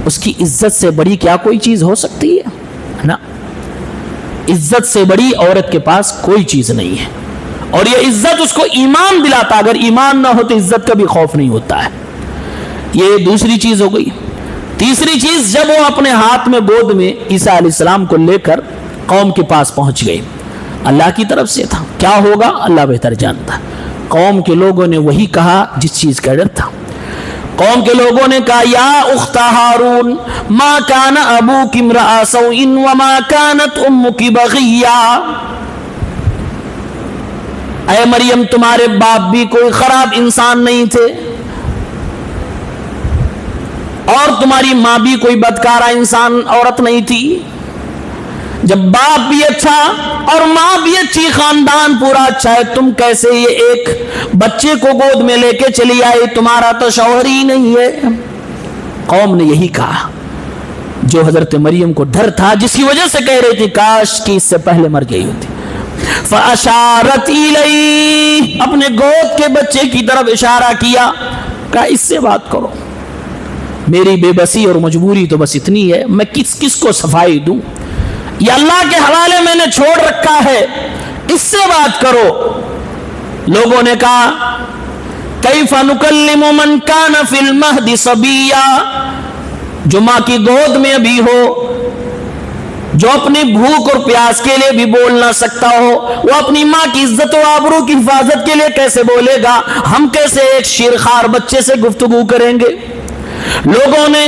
اس کی عزت سے بڑی کیا کوئی چیز ہو سکتی ہے؟ نا، عزت سے بڑی عورت کے پاس کوئی چیز نہیں ہے، اور یہ عزت اس کو ایمان دلاتا، اگر ایمان نہ ہو تو عزت کا بھی خوف نہیں ہوتا ہے۔ یہ دوسری چیز ہو گئی۔ تیسری چیز، جب وہ اپنے ہاتھ میں گود میں عیسیٰ علیہ السلام کو لے کر قوم کے پاس پہنچ گئی، اللہ کی طرف سے تھا، کیا ہوگا اللہ بہتر جانتا۔ قوم کے لوگوں نے وہی کہا جس چیز کا ڈر تھا۔ قوم کے لوگوں نے کہا یا اخت ہارون ما کان ابوک امرأ سوء وما کانت امک بغیا، اے مریم تمہارے باپ بھی کوئی خراب انسان نہیں تھے اور تمہاری ماں بھی کوئی بدکارہ انسان عورت نہیں تھی۔ جب باپ بھی اچھا اور ماں بھی اچھی، خاندان پورا اچھا ہے، تم کیسے یہ ایک بچے کو گود میں لے کے چلی آئی؟ تمہارا تو شوہر ہی نہیں ہے۔ قوم نے یہی کہا جو حضرت مریم کو ڈر تھا، جس کی وجہ سے کہہ رہی تھی کاش کی اس سے پہلے مر گئی ہوتی۔ فاشارت الیہ، اپنے گود کے بچے کی طرف اشارہ کیا، کہا اس سے بات کرو، میری بے بسی اور مجبوری تو بس اتنی ہے، میں کس کس کو صفائی دوں، یہ اللہ کے حوالے میں نے چھوڑ رکھا ہے، اس سے بات کرو۔ لوگوں نے کہا کیف نکلم من کان فی المہد صبیا، جو ماں کی گود میں ابھی ہو، جو اپنی بھوک اور پیاس کے لیے بھی بول نہ سکتا ہو، وہ اپنی ماں کی عزت و آبرو کی حفاظت کے لیے کیسے بولے گا؟ ہم کیسے ایک شیرخوار بچے سے گفتگو کریں گے؟ لوگوں نے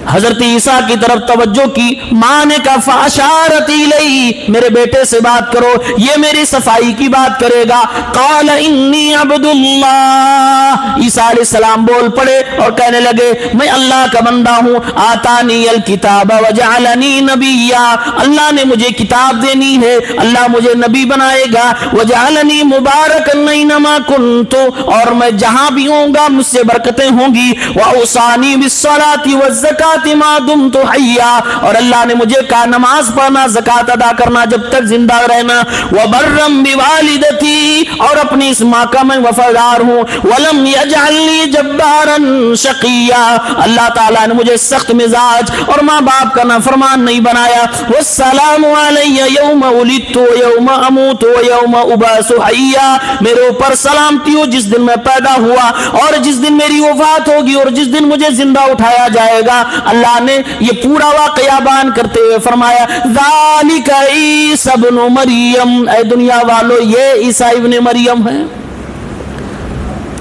حضرت عیسیٰ کی طرف توجہ کی، ماں نے کہا فاشارت الیہ، میرے بیٹے سے بات کرو، یہ میری صفائی کی بات کرے گا۔ قال انی عبد اللہ، عیسیٰ علیہ السلام بول پڑے اور کہنے لگے میں اللہ کا بندہ ہوں، آتانی الکتاب وجعلنی نبیا، اللہ نے مجھے کتاب دینی ہے، اللہ مجھے نبی بنائے گا، وجعلنی مبارکا اینما کنت، اور میں جہاں بھی ہوں گا مجھ سے برکتیں ہوں گی، واوصانی بالصلاۃ والزکاۃ ما دمت حیا، اور اللہ نے مجھے کہا نماز پڑھنا، زکات ادا کرنا جب تک زندہ رہنا، وبرم بوالدتی، اور اپنی اس ماں کا میں وفادار ہوں، ولم یجعلنی جبارا شقیا، اللہ تعالیٰ نے مجھے سخت مزاج اور ماں باپ کا نافرمان نہیں بنایا، والسلام علی یوم ولدت ویوم اموت ویوم ابعث حیا، میرے اوپر سلامتی ہو جس دن میں پیدا ہوا اور جس دن میری وفات ہوگی اور جس دن مجھے زندہ اٹھایا جائے گا۔ اللہ نے یہ پورا واقعہ بیان کرتے ہوئے فرمایا ذالک عیسی ابن مریم، اے دنیا والو یہ عیسیٰ ابن مریم ہے۔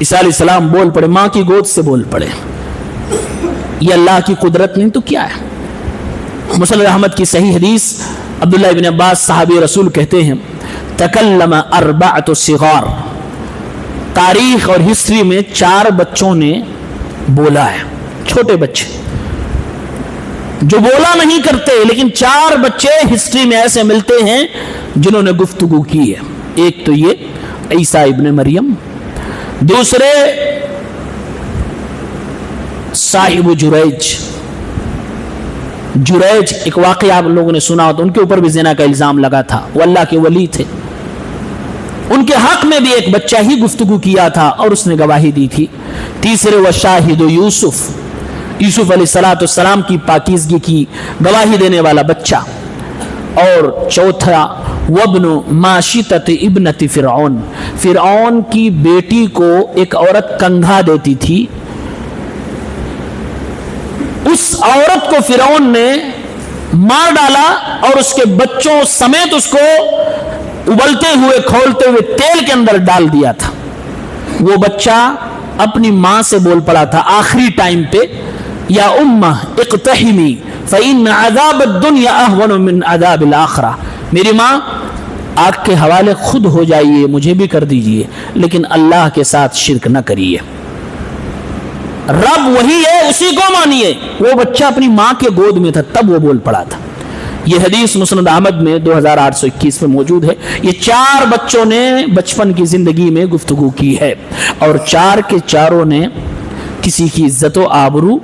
عیسیٰ علیہ السلام بول پڑے، ماں کی گود سے بول پڑے، یہ اللہ کی قدرت نہیں تو کیا ہے؟ مسلم احمد کی صحیح حدیث عبداللہ ابن عباس صحابی رسول کہتے ہیں تکلم اربعۃ صغار، تاریخ اور ہسٹری میں 4 بچوں نے بولا ہے، چھوٹے بچے جو بولا نہیں کرتے، لیکن 4 بچے ہسٹری میں ایسے ملتے ہیں جنہوں نے گفتگو کی ہے۔ ایک تو یہ عیسیٰ ابن مریم، دوسرے صاحب جریج ایک واقعہ آپ لوگوں نے سنا ہوتا، ان کے اوپر بھی زنا کا الزام لگا تھا، وہ اللہ کے ولی تھے، ان کے حق میں بھی ایک بچہ ہی گفتگو کیا تھا اور اس نے گواہی دی تھی۔ تیسرے وہ شاہد یوسف علیہ السلام کی پاکیزگی کی گواہی دینے والا بچہ، اور چوتھا وابن ماشطۃ ابنت فرعون کی بیٹی کو ایک عورت کنگھا دیتی تھی، اس عورت کو فرعون نے مار ڈالا اور اس کے بچوں سمیت اس کو ابلتے ہوئے کھولتے ہوئے تیل کے اندر ڈال دیا تھا۔ وہ بچہ اپنی ماں سے بول پڑا تھا آخری ٹائم پہ، یا امہ اقتحمی فإن عذاب الدنیا اہون من عذاب الآخرہ، میری ماں آگ کے حوالے خود ہو جائیے، مجھے بھی کر دیجئے، لیکن اللہ کے ساتھ شرک نہ کریے، رب وہی ہے اسی کو مانیے۔ وہ بچہ اپنی ماں کے گود میں تھا تب وہ بول پڑا تھا۔ یہ حدیث مسند احمد میں 2821 میں موجود ہے۔ یہ 4 بچوں نے بچپن کی زندگی میں گفتگو کی ہے، اور 4 کے چاروں نے کسی کی عزت و آبرو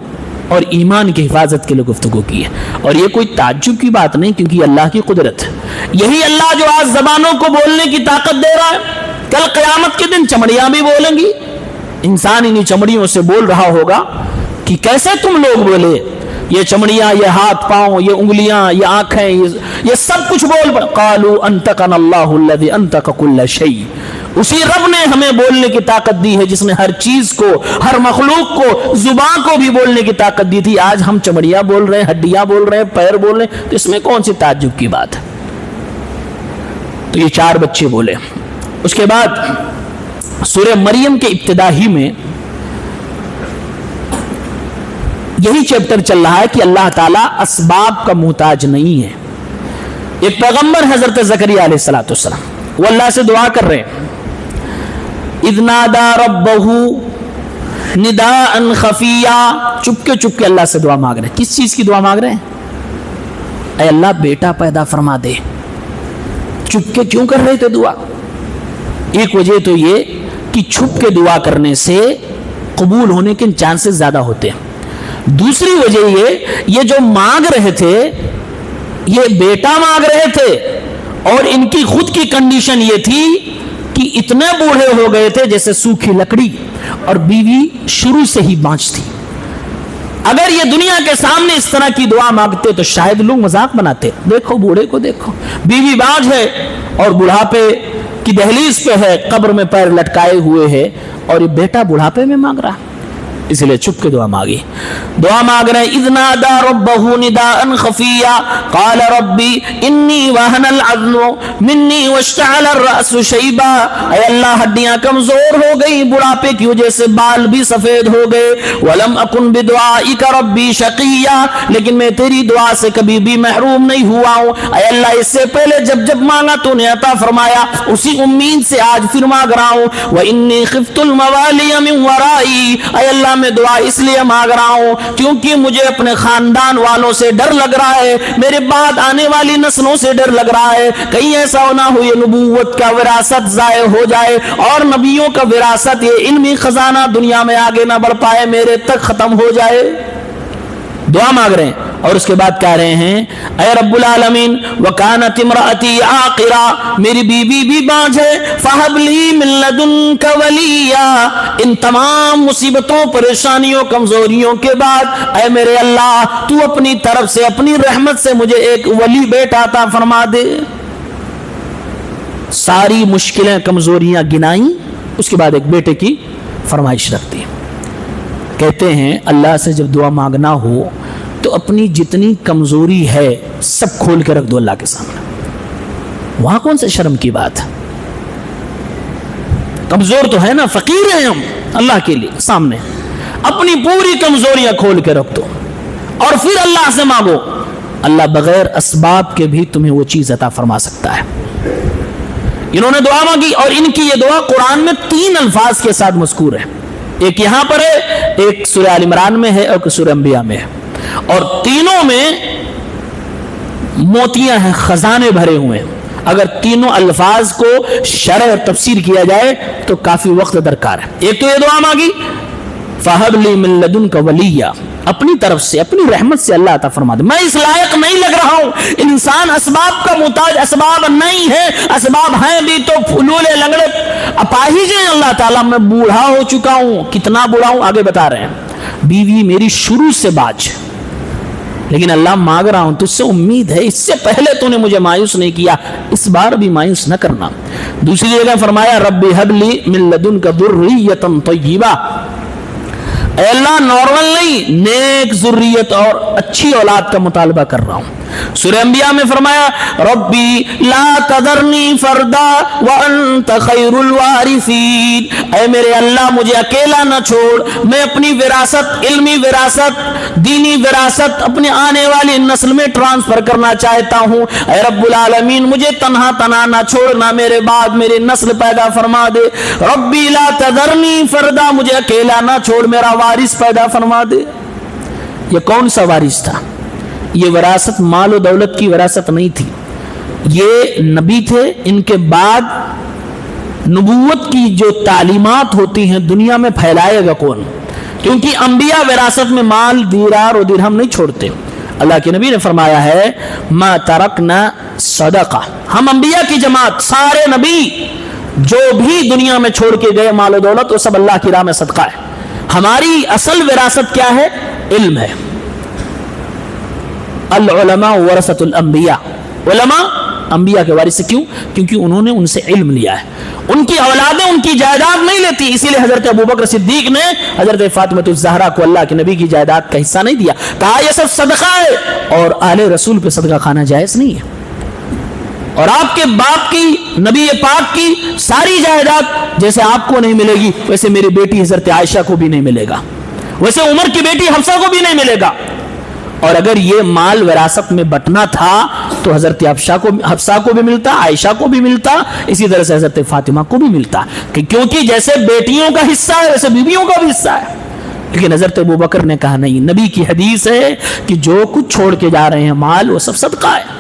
اور ایمان کی حفاظت کے لیے گفتگو کی ہے، اور یہ کوئی تعجب کی بات نہیں، کیونکہ اللہ کی قدرت ہے۔ یہی اللہ جو آج زبانوں کو بولنے کی طاقت دے رہا ہے، کل قیامت کے دن چمڑیاں بھی بولیں گی۔ انسان انہی چمڑیوں سے بول رہا ہوگا کہ کیسے تم لوگ بولے، یہ چمڑیاں، یہ ہاتھ پاؤں، یہ انگلیاں، یہ آنکھیں، یہ سب کچھ بول پڑ۔ قالوا انطقنا اللہ الذی انطق کل شیء، اسی رب نے ہمیں بولنے کی طاقت دی ہے جس نے ہر چیز کو، ہر مخلوق کو، زبان کو بھی بولنے کی طاقت دی تھی۔ آج ہم چمڑیاں بول رہے ہیں، ہڈیاں بول رہے ہیں، پیر بول رہے ہیں، تو اس میں کون سی تعجب کی بات ہے؟ تو یہ 4 بچے بولے۔ اس کے بعد سورہ مریم کے ابتدا ہی میں یہی چیپٹر چل رہا ہے کہ اللہ تعالیٰ اسباب کا محتاج نہیں ہے۔ ایک پیغمبر حضرت زکریا علیہ السلام وہ اللہ سے دعا کر رہے ہیں، اذ نادى ربه نداء خفیا، چپ کے اللہ سے دعا مانگ رہے ہیں۔ کس چیز کی دعا مانگ رہے ہیں؟ اے اللہ بیٹا پیدا فرما دے۔ چپ کے کیوں کر رہے تھے دعا؟ ایک وجہ تو یہ کہ چھپ کے دعا کرنے سے قبول ہونے کے چانسز زیادہ ہوتے ہیں۔ دوسری وجہ یہ جو مانگ رہے تھے، یہ بیٹا مانگ رہے تھے، اور ان کی خود کی کنڈیشن یہ تھی کہ اتنے بوڑھے ہو گئے تھے جیسے سوکھی لکڑی، اور بیوی شروع سے ہی بانج تھی۔ اگر یہ دنیا کے سامنے اس طرح کی دعا مانگتے تو شاید لوگ مذاق بناتے، دیکھو بوڑھے کو دیکھو، بیوی بانج ہے اور بڑھاپے کی دہلیز پہ ہے، قبر میں پیر لٹکائے ہوئے ہے، اور یہ بیٹا بڑھاپے میں مانگ رہا۔ اس لیے چھپ کے دعا مانگی، دعا مانگ رہے ہیں۔ اذ نادى ربه نداء خفيا قال ربي اني وهن العظم مني واشتعل الراس شيبا، اے اللہ ہڈیاں کمزور ہو گئی بڑھاپے کی وجہ سے، بال بھی سفید ہو گئے، ولم اكن بدعائك ربي شقيا، لیکن میں تیری دعا سے کبھی بھی محروم نہیں ہوا ہوں۔ اے اللہ اس سے پہلے جب مانگا تو نے عطا فرمایا، اسی امید سے آج پھر مانگ رہا ہوں۔ واني خفت الموالي من ورائي، اے اللہ میں دعا اس لیے مانگ رہا ہوں کیونکہ مجھے اپنے خاندان والوں سے ڈر لگ رہا ہے، میرے بعد آنے والی نسلوں سے ڈر لگ رہا ہے، کہیں ایسا نہ ہو یہ نبوت کا وراثت ضائع ہو جائے، اور نبیوں کا وراثت، یہ علمی خزانہ دنیا میں آگے نہ بڑھ پائے، میرے تک ختم ہو جائے۔ دعا مانگ رہے ہیں، اور اس کے بعد کہہ رہے ہیں اے رب العالمین وکانت امراتی عاقرا، میری بیوی بھی بانجھ ہے، فہب لی من لدنک ولیا، ان تمام مصیبتوں پریشانیوں کمزوریوں کے بعد اے میرے اللہ تو اپنی طرف سے اپنی رحمت سے مجھے ایک ولی بیٹا عطا فرما دے۔ ساری مشکلیں کمزوریاں گنائیں، اس کے بعد ایک بیٹے کی فرمائش رکھتی۔ کہتے ہیں اللہ سے جب دعا مانگنا ہو تو اپنی جتنی کمزوری ہے سب کھول کے رکھ دو اللہ کے سامنے، وہاں کون سے شرم کی بات ہے؟ کمزور تو ہے نا، فقیر ہیں ہم اللہ کے لیے سامنے، اپنی پوری کمزوریاں کھول کے رکھ دو اور پھر اللہ سے مانگو۔ اللہ بغیر اسباب کے بھی تمہیں وہ چیز عطا فرما سکتا ہے. انہوں نے دعا مانگی اور ان کی یہ دعا قرآن میں 3 الفاظ کے ساتھ مذکور ہے. ایک یہاں پر ہے, ایک سورہ آل عمران میں ہے اور سورہ انبیاء میں ہے, اور تینوں میں موتیاں ہیں, خزانے بھرے ہوئے ہیں. اگر تینوں الفاظ کو شرح اور تفسیر کیا جائے تو کافی وقت درکار ہے. ایک تو یہ دعا مانگی فَهَبْ لِي مِن لَّدُنْكَ وَلِيًّا, اپنی طرف سے اپنی رحمت سے اللہ عطا فرما دے. میں اس لائق نہیں لگ رہا ہوں, انسان اسباب کا محتاج, اسباب نہیں ہے, اسباب ہیں بھی تو پھولولے لنگڑے اپاہج ہیں. اللہ تعالیٰ میں بوڑھا ہو چکا ہوں. کتنا بوڑھا ہوں آگے بتا رہے ہیں. بیوی میری شروع سے باج, لیکن اللہ مانگ رہا ہوں تجھ سے امید ہے, اس سے پہلے تو نے مجھے مایوس نہیں کیا, اس بار بھی مایوس نہ کرنا. دوسری جگہ فرمایا رب ہب لی من لدنک ذریۃ طیبہ, اے اللہ نارمل نہیں, نیک ذریت اور اچھی اولاد کا مطالبہ کر رہا ہوں. سورہ انبیاء میں فرمایا ربی لا تذرنی فردا وانت خیر الوارثین, اے میرے اللہ مجھے اکیلا نہ چھوڑ, میں اپنی وراثت, علمی وراثت, دینی وراثت اپنے آنے والی نسل میں ٹرانسفر کرنا چاہتا ہوں. اے رب العالمین مجھے تنہا نہ چھوڑنا, میرے بعد میری نسل پیدا فرما دے. ربی لا تذرنی فردا, مجھے اکیلا نہ چھوڑ, میرا وارث پیدا فرما دے. یہ کون سا وارث تھا؟ یہ وراثت مال و دولت کی وراثت نہیں تھی, یہ نبی تھے. ان کے بعد نبوت کی جو تعلیمات ہوتی ہیں دنیا میں پھیلائے گا کون؟ کیونکہ انبیاء وراثت میں مال, دینار و درہم نہیں چھوڑتے. اللہ کے نبی نے فرمایا ہے ما ترکنا صدقہ, ہم انبیاء کی جماعت سارے نبی جو بھی دنیا میں چھوڑ کے گئے مال و دولت وہ سب اللہ کی راہ میں صدقہ ہے. ہماری اصل وراثت کیا ہے؟ علم ہے. العلماء ورثۃ الانبیاء, علماء انبیاء کے وارث. کیوں؟ کیونکہ انہوں نے ان سے علم لیا ہے. ان کی اولادیں ان کی جائیداد نہیں لیتی, اسی لیے حضرت ابوبکر صدیق نے حضرت فاطمہ الزہرا کو اللہ کے نبی کی جائیداد کا حصہ نہیں دیا, کہا یہ سب صدقہ ہے, اور آل رسول پہ صدقہ کھانا جائز نہیں ہے. اور آپ کے باپ کی, نبی پاک کی ساری جائیداد جیسے آپ کو نہیں ملے گی ویسے میری بیٹی حضرت عائشہ کو بھی نہیں ملے گا, ویسے عمر کی بیٹی حفصہ کو بھی نہیں ملے گا. اور اگر یہ مال وراثت میں بٹنا تھا تو حضرت حفصہ کو بھی ملتا, عائشہ کو بھی ملتا, اسی طرح سے حضرت فاطمہ کو بھی ملتا, کیونکہ جیسے بیٹیوں کا حصہ ہے ویسے بیویوں کا بھی حصہ ہے. لیکن حضرت ابوبکر نے کہا نہیں, نبی کی حدیث ہے کہ جو کچھ چھوڑ کے جا رہے ہیں مال وہ سب صدقہ ہے.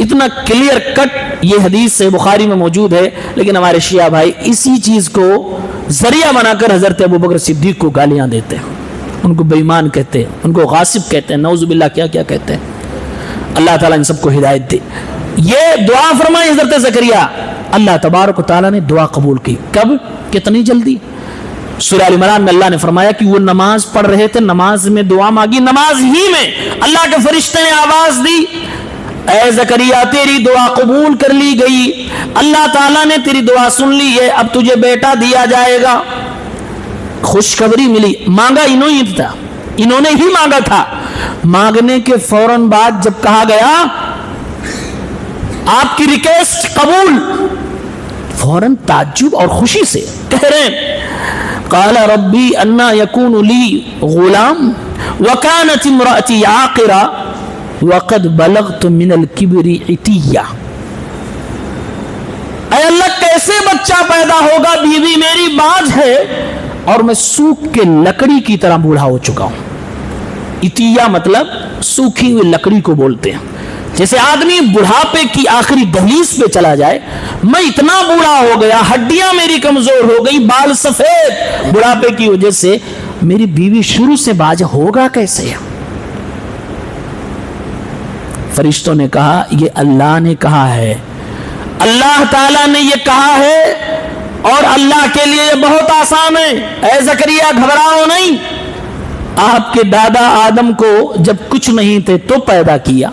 اتنا کلیئر کٹ یہ حدیث سے بخاری میں موجود ہے. لیکن ہمارے شیعہ بھائی اسی چیز کو ذریعہ بنا کر حضرت ابوبکر صدیق کو گالیاں دیتے ہیں, ان کو بے ایمان کہتے ہیں, ان کو غاصب کہتے ہیں, نعوذ باللہ کیا کیا کہتے ہیں. اللہ تعالیٰ ان سب کو ہدایت دے. یہ دعا فرمائی حضرت زکریا, اللہ تبارک و تعالیٰ نے دعا قبول کی. کب؟ کتنی جلدی. سورہ آل عمران میں اللہ نے فرمایا کہ وہ نماز پڑھ رہے تھے, نماز میں دعا مانگی, نماز ہی میں اللہ کے فرشتے نے آواز دی اے زکریا تیری دعا قبول کر لی گئی, اللہ تعالیٰ نے تیری دعا سن لی ہے, اب تجھے بیٹا دیا جائے گا. خوشخبری ملی. مانگا انہوں نے ہی مانگا تھا. مانگنے کے فوراً بعد جب کہا گیا آپ کی ریکویسٹ قبول, فوراً تعجب اور خوشی سے کہہ رہے ہیں قال ربی انا یکون لی غلام وکانت امرأتی عاقرا وقد بلغت من الکبر عتیا. اے اللہ کیسے بچہ پیدا ہوگا, بیوی میری باج ہے اور میں سوکھ کے لکڑی کی طرح بوڑھا ہو چکا ہوں. عتیا مطلب سوکھی ہوئی لکڑی کو بولتے ہیں. جیسے آدمی بڑھاپے کی آخری دہلیز پہ چلا جائے, میں اتنا بوڑھا ہو گیا, ہڈیاں میری کمزور ہو گئی, بال سفید بڑھاپے کی وجہ سے, میری بیوی شروع سے باج ہوگا کیسے؟ فرشتوں نے کہا یہ اللہ نے کہا ہے, اللہ تعالیٰ نے یہ کہا ہے اور اللہ کے لیے یہ بہت آسان ہے. اے زکریا گھبراؤ نہیں, آپ کے دادا آدم کو جب کچھ نہیں تھے تو پیدا کیا,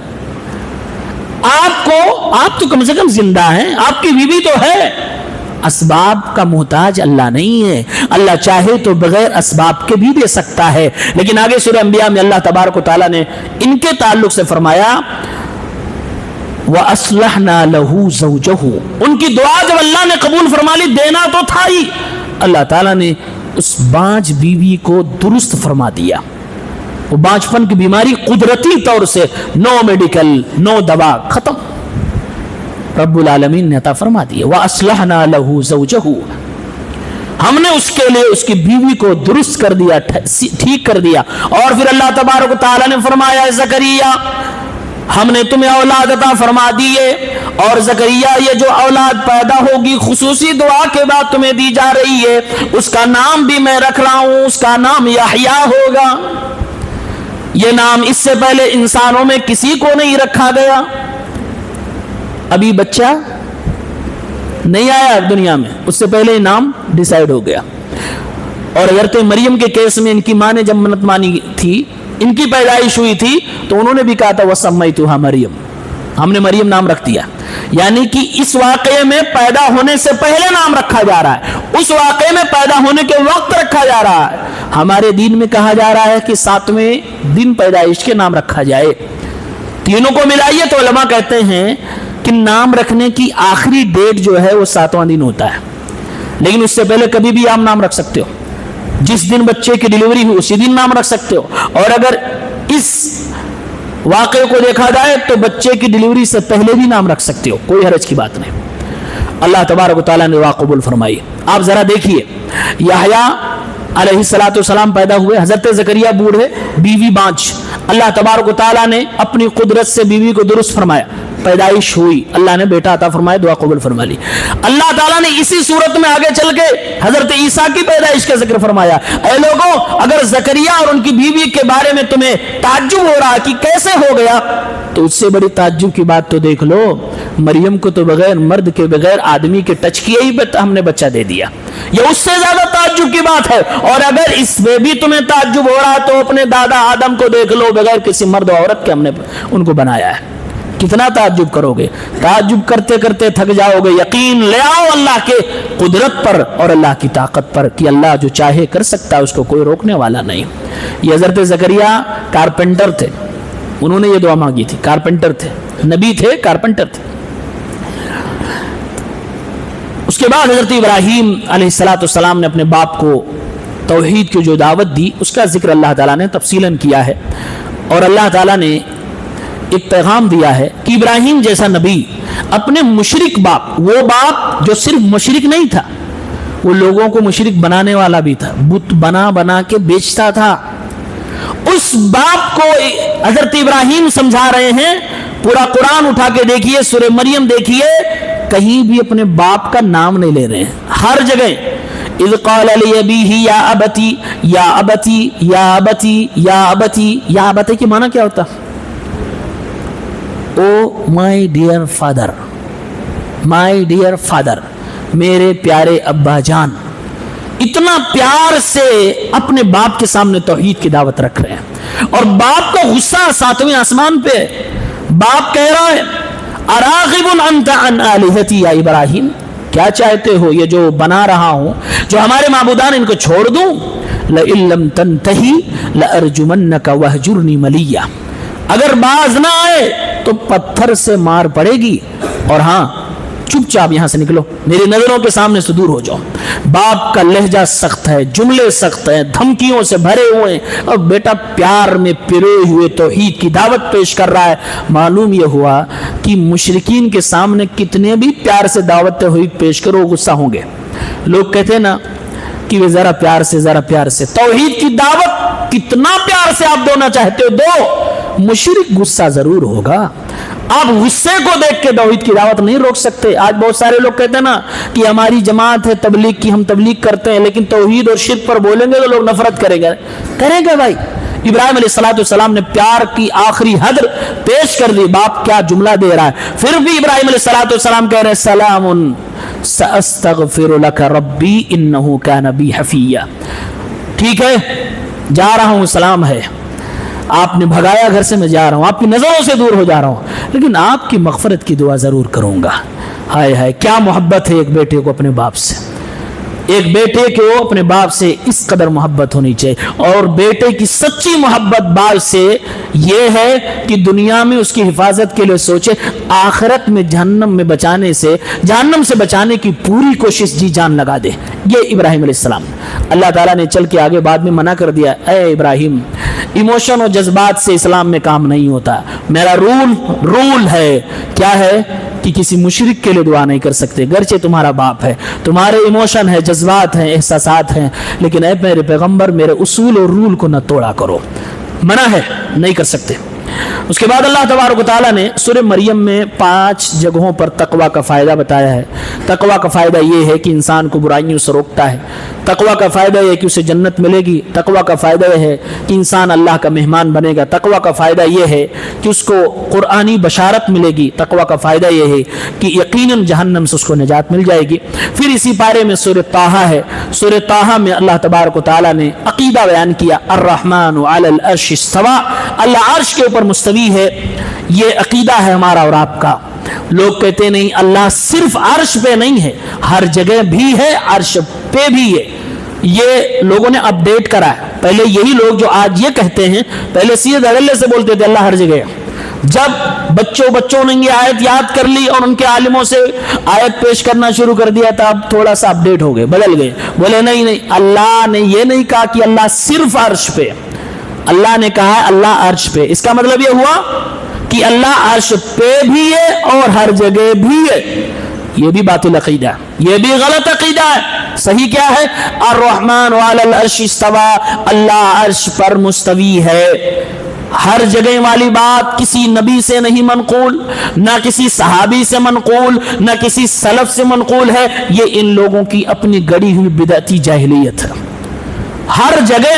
آپ تو کم سے کم زندہ ہیں, آپ کی بیوی تو ہے. اسباب کا محتاج اللہ نہیں ہے, اللہ چاہے تو بغیر اسباب کے بھی دے سکتا ہے. لیکن آگے سورہ انبیاء میں اللہ تبارک و تعالیٰ نے ان کے تعلق سے فرمایا وَأَصْلَحْنَا لَهُ زَوْجَهُ, ان کی دعا جب اللہ نے قبول فرما لی, دینا تو تھا ہی, اللہ تعالیٰ نے اس باج بیوی کو درست فرما دیا. وہ بانجپن کی بیماری قدرتی طور سے، نو میڈیکل، نو دوا، ختم، رب العالمین نے عطا فرما دی۔ وَأَصْلَحْنَا لَهُ زَوْجَهُ، ہم نے اس کے لیے اس کی بیوی کو درست کر دیا، ٹھیک کر دیا۔ اور پھر اللہ تبارک و تعالیٰ نے فرمایا زکریا ہم نے تمہیں اولاد عطا فرما دیے، اور زکریا یہ جو اولاد پیدا ہوگی خصوصی دعا کے بعد تمہیں دی جا رہی ہے، اس کا نام بھی میں رکھ رہا ہوں، اس کا نام یحییٰ ہوگا۔ یہ نام اس سے پہلے انسانوں میں کسی کو نہیں رکھا گیا، ابھی بچہ نہیں آیا دنیا میں، اس سے پہلے نام ڈیسائیڈ ہو گیا۔ اور حضرت مریم کے کیس میں ان کی ماں نے جب منت مانی تھی، ان کی پیدائش ہوئی تھی، تو انہوں نے بھی کہا تھا وَسَمَّيْتُهَا مریم، ہم نے مریم نام رکھ دیا۔ یعنی کہ اس واقعے میں پیدا ہونے سے پہلے نام رکھا جا رہا ہے، اس واقعے میں پیدا ہونے کے وقت رکھا جا رہا ہے۔ ہمارے دین میں کہا جا رہا ہے کہ 7ویں دن پیدائش کے نام رکھا جائے۔ تینوں کو ملائیے تو علماء کہتے ہیں کہ نام رکھنے کی آخری ڈیٹ جو ہے وہ 7واں دن ہوتا ہے، لیکن اس سے پہلے کبھی بھی آپ نام رکھ سکتے ہو، جس دن بچے کی ڈیلیوری ہو اسی دن نام رکھ سکتے ہو۔ اور اگر اس واقعے کو دیکھا جائے تو بچے کی ڈیلیوری سے پہلے بھی نام رکھ سکتے ہو، کوئی حرج کی بات نہیں۔ اللہ تبارک و تعالیٰ نے دعا قبول فرمائی۔ آپ ذرا دیکھیے، یحییٰ علیہ السلام پیدا ہوئے، حضرت زکریا بوڑھے، بیوی بانج، اللہ تبارک و تعالیٰ نے اپنی قدرت سے بیوی کو درست فرمایا، پیدائش ہوئی، اللہ نے بیٹا عطا فرمایا، دعا قبول فرما لی۔ اللہ تعالیٰ نے اسی صورت میں آگے چل کے حضرت عیسیٰ کی پیدائش کا ذکر فرمایا۔ اے لوگوں، اگر زکریا اور ان کی بیوی کے بارے میں تمہیں تعجب ہو رہا کہ کیسے ہو گیا، تو اس سے بڑی تعجب کی بات تو دیکھ لو، مریم کو تو بغیر مرد کے، بغیر آدمی کے ٹچ کیے ہی ہم نے بچہ دے دیا، یہ اس سے زیادہ تعجب کی بات ہے۔ اور اگر اس میں بھی تمہیں تعجب ہو رہا تو اپنے دادا آدم کو دیکھ لو، بغیر کسی مرد و عورت کے ہم نے ان کو بنایا ہے، کتنا تعجب کرو گے؟ تعجب کرتے کرتے تھک جاؤ گے۔ یقین لے آؤ اللہ کے قدرت پر اور اللہ کی طاقت پر کہ اللہ جو چاہے کر سکتا ہے، اس کو کوئی روکنے والا نہیں۔ یہ حضرت زکریا کارپینٹر تھے، انہوں نے یہ دعا مانگی تھی، کارپینٹر تھے، نبی تھے، کارپینٹر تھے۔ اس کے بعد حضرت ابراہیم علیہ السلام نے اپنے باپ کو توحید کی جو دعوت دی، اس کا ذکر اللہ تعالیٰ نے تفصیلاً کیا ہے، اور اللہ تعالیٰ نے ایک پیغام دیا ہے کہ ابراہیم جیسا نبی اپنے مشرک باپ، وہ باپ جو صرف مشرک نہیں تھا، وہ لوگوں کو مشرک بنانے والا بھی تھا، بت بنا بنا کے بیچتا تھا، اس باپ کو حضرت ابراہیم سمجھا رہے ہیں۔ پورا قرآن اٹھا کے دیکھیے، سورہ مریم دیکھیے، کہیں بھی اپنے باپ کا نام نہیں لے رہے ہیں، ہر جگہ اذ قال لأبيه یا ابتی یا ابتی یا ابتی یا ابتی، یا ابتی کی معنی کیا ہوتا؟ Oh my dear father, my dear father, میرے پیارے ابا جان، اتنا پیار سے اپنے باپ کے سامنے توحید کی دعوت رکھ رہے ہیں۔ اور باپ کا غصہ 7ویں آسمان پہ، باپ کہہ رہا ہے اراغب انت عن آلہتی یا ابراہیم، کیا چاہتے ہو یہ جو بنا رہا ہوں، جو ہمارے معبودان، ان کو چھوڑ دوں؟ لئن لم تنتہی لارجمنک وہجرنی ملیہ، اگر باز نہ آئے تو پتھر سے مار پڑے گی، اور ہاں چپ چاپ یہاں سے نکلو، میری نظروں کے سامنے سے دور ہو جاؤ۔ باپ کا لہجہ سخت ہے، جملے سخت ہیں، دھمکیوں سے بھرے ہوئے ہیں، اور بیٹا پیار میں پرے ہوئے توحید کی دعوت پیش کر رہا ہے۔ معلوم یہ ہوا کہ مشرکین کے سامنے کتنے بھی پیار سے دعوت توحید پیش کرو، غصہ ہوں گے۔ لوگ کہتے ہیں نا کہ وہ ذرا پیار سے، ذرا پیار سے، توحید کی دعوت کتنا پیار سے آپ دینا چاہتے ہو دو، مشرک غصہ ضرور ہوگا۔ آپ غصے کو دیکھ کے توحید کی دعوت نہیں روک سکتے۔ آج بہت سارے لوگ کہتے ہیں نا کہ ہماری جماعت ہے تبلیغ کی، ہم تبلیغ کرتے ہیں، لیکن توحید اور شرک پر بولیں گے تو لوگ نفرت کریں گے بھائی۔ ابراہیم علیہ السلام نے پیار کی آخری حد پیش کر دی، باپ کیا جملہ دے رہا ہے، پھر بھی ابراہیم علیہ السلام کہہ رہے ہیں سلام سأستغفر لک ربی انہ کان بی حفیہ، ٹھیک ہے جا رہا ہوں، سلام ہے، آپ نے بھگایا گھر سے، میں جا رہا ہوں، آپ کی نظروں سے دور ہو جا رہا ہوں، لیکن آپ کی مغفرت کی دعا ضرور کروں گا۔ ہائے ہائے، کیا محبت ہے ایک بیٹے کو اپنے باپ سے، ایک بیٹے کو اپنے باپ سے اس قدر محبت ہونی چاہیے۔ اور بیٹے کی سچی محبت باپ سے یہ ہے کہ دنیا میں اس کی حفاظت کے لیے سوچے، آخرت میں جہنم سے بچانے کی پوری کوشش جی جان لگا دے۔ یہ ابراہیم علیہ السلام، اللہ تعالیٰ نے چل کے آگے بعد میں منع کر دیا، اے ابراہیم ایموشن اور جذبات سے اسلام میں کام نہیں ہوتا. میرا رول ہے کیا ہے کہ کسی مشرک کے لیے دعا نہیں کر سکتے گرچہ تمہارا باپ ہے. تمہارے ایموشن ہے، جذبات ہیں، احساسات ہیں، لیکن اے میرے پیغمبر میرے اصول اور رول کو نہ توڑا کرو. منع ہے، نہیں کر سکتے. اس کے بعد اللہ تبارک و تعالیٰ نے سورہ مریم میں 5 جگہوں پر تقوی کا فائدہ بتایا ہے. تقوی کا فائدہ یہ ہے کہ انسان کو برائیوں سے روکتا ہے. تقوی کا فائدہ یہ ہے کہ اسے جنت ملے گی. تقوی کا فائدہ یہ ہے کہ انسان اللہ کا مہمان بنے گا. تقوی کا فائدہ یہ ہے کہ اس کو قرآنی بشارت ملے گی. تقوی کا فائدہ یہ ہے کہ یقیناً جہنم سے اس کو نجات مل جائے گی. پھر اسی پارے میں سورہ طٰہٰ ہے. سورہ طٰہٰ میں اللہ تبارک و تعالیٰ نے عقیدہ بیان کیا. الرحمن علی العرش استویٰ، اللہ عرش کے اوپر مستوی ہے. یہ عقیدہ ہے ہمارا اور آپ کا. لوگ کہتے نہیں اللہ صرف عرش پہ نہیں ہے، ہر جگہ بھی ہے، عرش پہ بھی ہے. یہ لوگوں نے اپڈیٹ کرا ہے. پہلے یہی لوگ جو آج یہ کہتے ہیں پہلے سیدھے دھڑلے سے بولتے تھے اللہ ہر جگہ ہے. جب بچوں نے یہ آیت یاد کر لی اور ان کے عالموں سے آیت پیش کرنا شروع کر دیا تھا، اب تھوڑا سا اپڈیٹ ہو گئے، بدل گئے. بولے نہیں اللہ نے یہ نہیں کہا کہ اللہ صرف عرش پہ. اللہ نے کہا اللہ عرش پہ. اس کا مطلب یہ ہوا کہ اللہ عرش پہ بھی ہے اور ہر جگہ بھی ہے. یہ بھی باطل عقیدہ ہے، یہ بھی غلط عقیدہ ہے. صحیح کیا ہے؟ الرحمن علی العرش استویٰ، اللہ عرش پر مستوی ہے. ہر جگہ والی بات کسی نبی سے نہیں منقول، نہ کسی صحابی سے منقول، نہ کسی سلف سے منقول ہے. یہ ان لوگوں کی اپنی گڑی ہوئی بدعتی جاہلیت ہے. ہر جگہ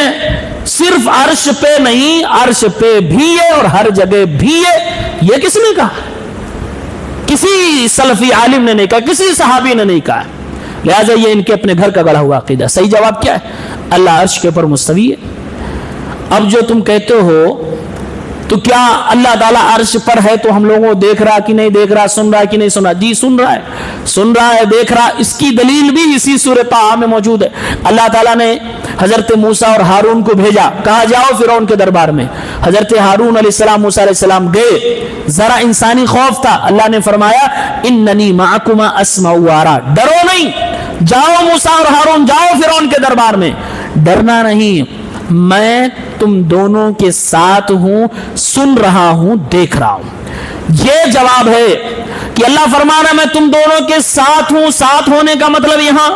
صرف عرش پہ نہیں، عرش پہ بھی ہے اور ہر جگہ بھی ہے. یہ کس نے کہا؟ کسی سلفی عالم نے نہیں کہا، کسی صحابی نے نہیں کہا. لہٰذا یہ ان کے اپنے گھر کا گڑھا ہوا عقیدہ. صحیح جواب کیا ہے؟ اللہ عرش کے اوپر مستوی ہے. اب جو تم کہتے ہو تو کیا اللہ تعالیٰ عرش پر ہے تو ہم لوگوں کو دیکھ رہا کہ نہیں دیکھ رہا، سن رہا کہ نہیں سن رہا؟ جی سن رہا ہے، دیکھ رہا. اس کی دلیل بھی اسی سورہ طٰہٰ میں موجود ہے. اللہ تعالیٰ نے حضرت موسیٰ اور ہارون کو بھیجا، کہا جاؤ فرعون کے دربار میں. حضرت ہارون علیہ السلام موسیٰ علیہ السلام گئے. ذرا انسانی خوف تھا. اللہ نے فرمایا اننی معکما اسمع وارا، ڈرو نہیں، جاؤ موسیٰ اور ہارون جاؤ فرعون کے دربار میں. ڈرنا نہیں، میں تم دونوں کے ساتھ ہوں، سن رہا ہوں، دیکھ رہا ہوں. یہ جواب ہے کہ اللہ فرما رہا میں تم دونوں کے ساتھ ہوں. ساتھ ہونے کا مطلب یہاں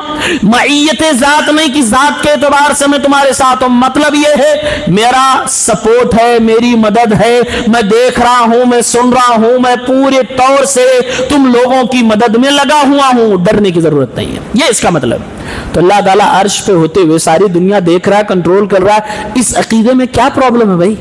معیت ذات نہیں کہ ذات کے اعتبار سے میں تمہارے ساتھ ہوں. مطلب یہ ہے میرا سپورٹ ہے، میری مدد ہے، میں دیکھ رہا ہوں، میں سن رہا ہوں، میں پورے طور سے تم لوگوں کی مدد میں لگا ہوا ہوں. ڈرنے کی ضرورت نہیں ہے. یہ اس کا مطلب. تو اللہ تعالیٰ عرش پہ ہوتے ہوئے ساری دنیا دیکھ رہا ہے، کنٹرول کر رہا ہے. اس عقیدے میں کیا پرابلم ہے بھائی؟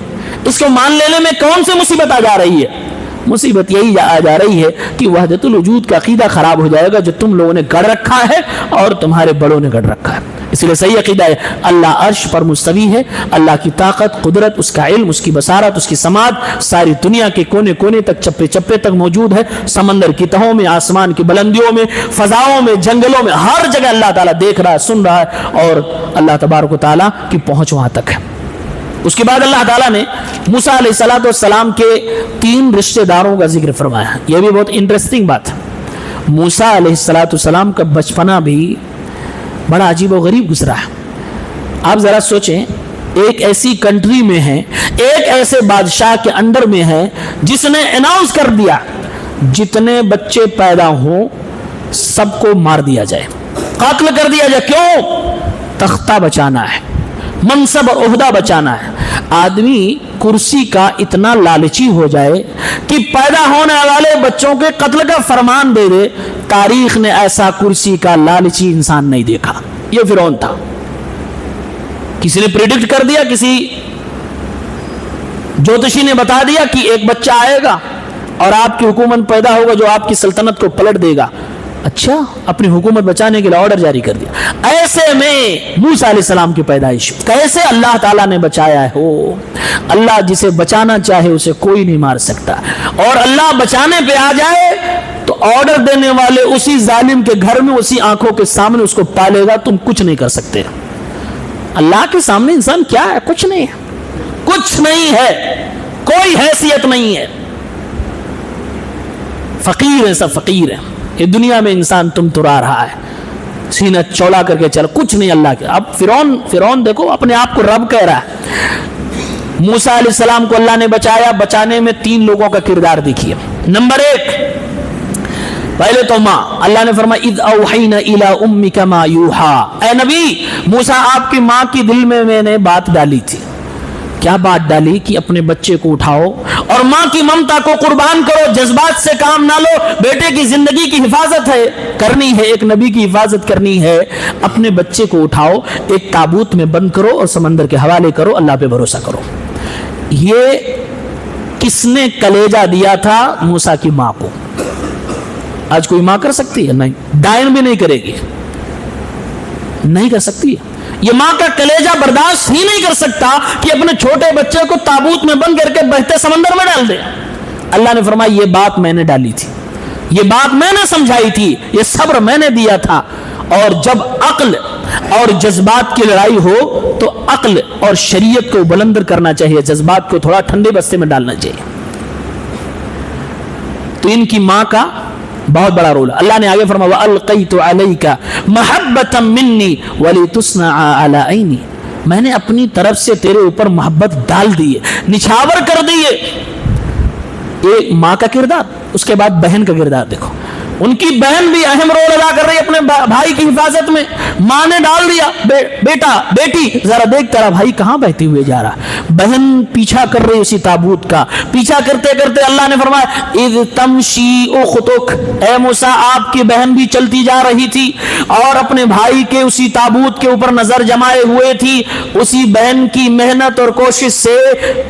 اس کو مان لینے میں کون سی مصیبت آ جا رہی ہے؟ مصیبت یہی آ جا رہی ہے کہ وحدت الوجود کا عقیدہ خراب ہو جائے گا جو تم لوگوں نے گڑھ رکھا ہے اور تمہارے بڑوں نے گڑھ رکھا ہے. اس لیے صحیح عقیدہ ہے اللہ عرش پر مستوی ہے. اللہ کی طاقت، قدرت، اس کا علم، اس کی بصارت، اس کی سماعت ساری دنیا کے کونے کونے تک، چپے چپے تک موجود ہے. سمندر کی تہوں میں، آسمان کی بلندیوں میں، فضاؤں میں، جنگلوں میں، ہر جگہ اللہ تعالیٰ دیکھ رہا ہے، سن رہا ہے، اور اللہ تبارک و تعالیٰ کی پہنچ وہاں تک ہے. اس کے بعد اللہ تعالیٰ نے موسیٰ علیہ السلام کے 3 رشتہ داروں کا ذکر فرمایا. یہ بھی بہت انٹرسٹنگ بات ہے. موسیٰ علیہ السلام کا بچپنا بھی بڑا عجیب و غریب گزرا ہے. آپ ذرا سوچیں، ایک ایسی کنٹری میں ہے، ایک ایسے بادشاہ کے انڈر میں ہے جس نے اناؤنس کر دیا جتنے بچے پیدا ہوں سب کو مار دیا جائے، قتل کر دیا جائے. کیوں؟ تختہ بچانا ہے، منصب اور عہدہ بچانا ہے. آدمی کرسی کا اتنا لالچی ہو جائے کہ پیدا ہونے والے بچوں کے قتل کا فرمان دے دے. تاریخ نے ایسا کرسی کا لالچی انسان نہیں دیکھا. یہ فرعون تھا. کسی نے پریڈکٹ کر دیا، کسی جوتشی نے بتا دیا کہ ایک بچہ آئے گا اور آپ کی حکومت پیدا ہوگا جو آپ کی سلطنت کو پلٹ دے گا. اچھا، اپنی حکومت بچانے کے لیے آرڈر جاری کر دیا. ایسے میں موسیٰ علیہ السلام کی پیدائش کیسے اللہ تعالیٰ نے بچایا ہو. اللہ جسے بچانا چاہے اسے کوئی نہیں مار سکتا، اور اللہ بچانے پہ آ جائے تو آرڈر دینے والے اسی ظالم کے گھر میں، اسی آنکھوں کے سامنے اس کو پالے گا. تم کچھ نہیں کر سکتے. اللہ کے سامنے انسان کیا ہے؟ کچھ نہیں ہے، کچھ نہیں ہے، کوئی حیثیت نہیں ہے. فقیر ہے، سب فقیر ہے. یہ دنیا میں انسان تم ترا رہا ہے، سینہ چوڑا کر کے چل، کچھ نہیں اللہ کے. اب فرعون دیکھو اپنے آپ کو رب کہہ رہا ہے. موسیٰ علیہ السلام کو اللہ نے بچایا، بچانے میں 3 لوگوں کا کردار دیکھیے۔ نمبر 1، پہلے تو ماں، اللہ نے فرمایا اذ اوحینا الی امک ما یوحا، اے نبی موسیٰ آپ کی ماں کی دل میں نے بات ڈالی تھی۔ کیا بات ڈالی؟ کہ اپنے بچے کو اٹھاؤ اور ماں کی ممتا کو قربان کرو، جذبات سے کام نہ لو، بیٹے کی زندگی کی حفاظت ہے کرنی ہے، ایک نبی کی حفاظت کرنی ہے، اپنے بچے کو اٹھاؤ، ایک تابوت میں بند کرو اور سمندر کے حوالے کرو، اللہ پہ بھروسہ کرو۔ یہ کس نے کلیجہ دیا تھا؟ موسیٰ کی ماں کو۔ آج کوئی ماں کر سکتی ہے؟ نہیں، ڈائن بھی نہیں کرے گی، نہیں کر سکتی ہے۔ یہ ماں کا کلیجہ برداشت ہی نہیں کر سکتا کہ اپنے چھوٹے بچے کو تابوت میں بند کر کے بہتے سمندر میں ڈال دے۔ اللہ نے فرمایا یہ بات میں نے ڈالی تھی، یہ بات میں نے سمجھائی تھی، یہ صبر میں نے دیا تھا۔ اور جب عقل اور جذبات کی لڑائی ہو تو عقل اور شریعت کو بلندر کرنا چاہیے، جذبات کو تھوڑا ٹھنڈے بستے میں ڈالنا چاہیے۔ تو ان کی ماں کا بہت بڑا رول ہے۔ اللہ نے آگے فرمایا وَأَلْقَيْتُ عَلَيْكَ مَحَبَّةً مِّنِّي وَلِتُصْنَعَ عَلَىٰ عَيْنِي، میں نے اپنی طرف سے تیرے اوپر محبت ڈال دی ہے، نچھاور کر دی ہے۔ ایک ماں کا کردار، اس کے بعد بہن کا کردار دیکھو۔ ان کی بہن بھی اہم رول ادا کر رہی ہے اپنے بھائی کی حفاظت میں۔ ماں نے ڈال دیا بیٹا بیٹی ذرا دیکھ تیرا بھائی کہاں بہتے ہوئے جا رہا۔ بہن پیچھا کر رہی اسی تابوت کا، پیچھا کرتے کرتے اللہ نے فرمایا اذ تمشی اختک، اے موسیٰ آپ کی بہن بھی چلتی جا رہی تھی اور اپنے بھائی کے اسی تابوت کے اوپر نظر جمائے ہوئے تھی۔ اسی بہن کی محنت اور کوشش سے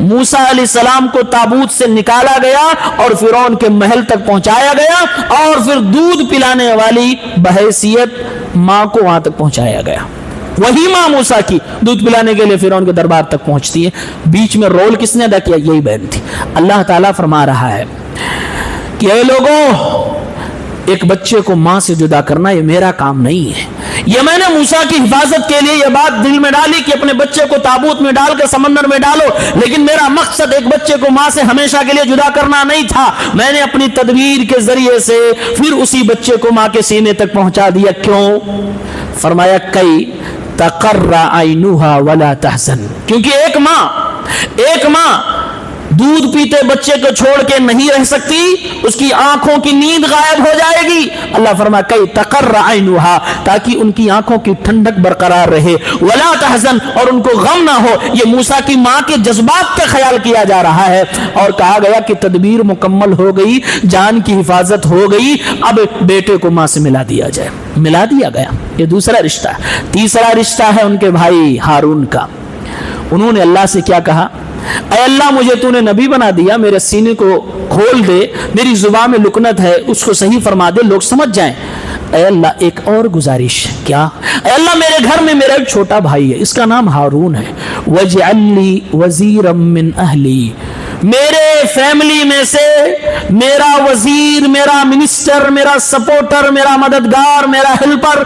موسیٰ علیہ السلام کو تابوت سے نکالا گیا اور فرعون کے محل تک پہنچایا گیا، اور پھر دودھ پلانے والی بحیثیت ماں کو وہاں تک پہنچایا گیا۔ وہی ماں موسیٰ کی دودھ پلانے کے لیے فرعون کے دربار تک پہنچتی ہے۔ بیچ میں رول کس نے ادا کیا؟ یہی بہن تھی۔ اللہ تعالیٰ فرما رہا ہے کہ اے لوگوں، ایک بچے کو ماں سے جدا کرنا یہ میرا کام نہیں ہے۔ یہ میں نے موسیٰ کی حفاظت کے لیے یہ بات دل میں ڈالی کہ اپنے بچے کو تابوت میں ڈال کر سمندر میں ڈالو، لیکن میرا مقصد ایک بچے کو ماں سے ہمیشہ کے لیے جدا کرنا نہیں تھا۔ میں نے اپنی تدبیر کے ذریعے سے پھر اسی بچے کو ماں کے سینے تک پہنچا دیا۔ کیوں؟ فرمایا کئی تقر عینھا ولا تحزن، کیونکہ ایک ماں دودھ پیتے بچے کو چھوڑ کے نہیں رہ سکتی، اس کی آنکھوں کی نیند غائب ہو جائے گی۔ اللہ فرمایا کئی تقر عینھا، تاکہ ان کی آنکھوں کی ٹھنڈک برقرار رہے، ولا تحزن، اور ان کو غم نہ ہو۔ یہ موسیٰ کی ماں کے جذبات کا خیال کیا جا رہا ہے، اور کہا گیا کہ تدبیر مکمل ہو گئی، جان کی حفاظت ہو گئی، اب بیٹے کو ماں سے ملا دیا جائے۔ ملا دیا گیا۔ یہ دوسرا رشتہ ہے۔ تیسرا رشتہ ہے ان کے بھائی ہارون کا۔ انہوں نے اللہ سے کیا کہا؟ اے اللہ مجھے تو نے نبی بنا دیا، میرے سینے کو کھول دے، میری زبان میں لکنت ہے اس کو صحیح فرما دے، لوگ سمجھ جائیں۔ اے اللہ ایک اور گزارش، کیا؟ اے اللہ میرے گھر میں میرا ایک چھوٹا بھائی ہے، اس کا نام ہارون ہے، وَاجْعَلْ لِي وَزِيرًا مِّنْ أَهْلِي، میرے فیملی میں سے میرا وزیر، میرا منسٹر، میرا سپورٹر، میرا مددگار، میرا ہیلپر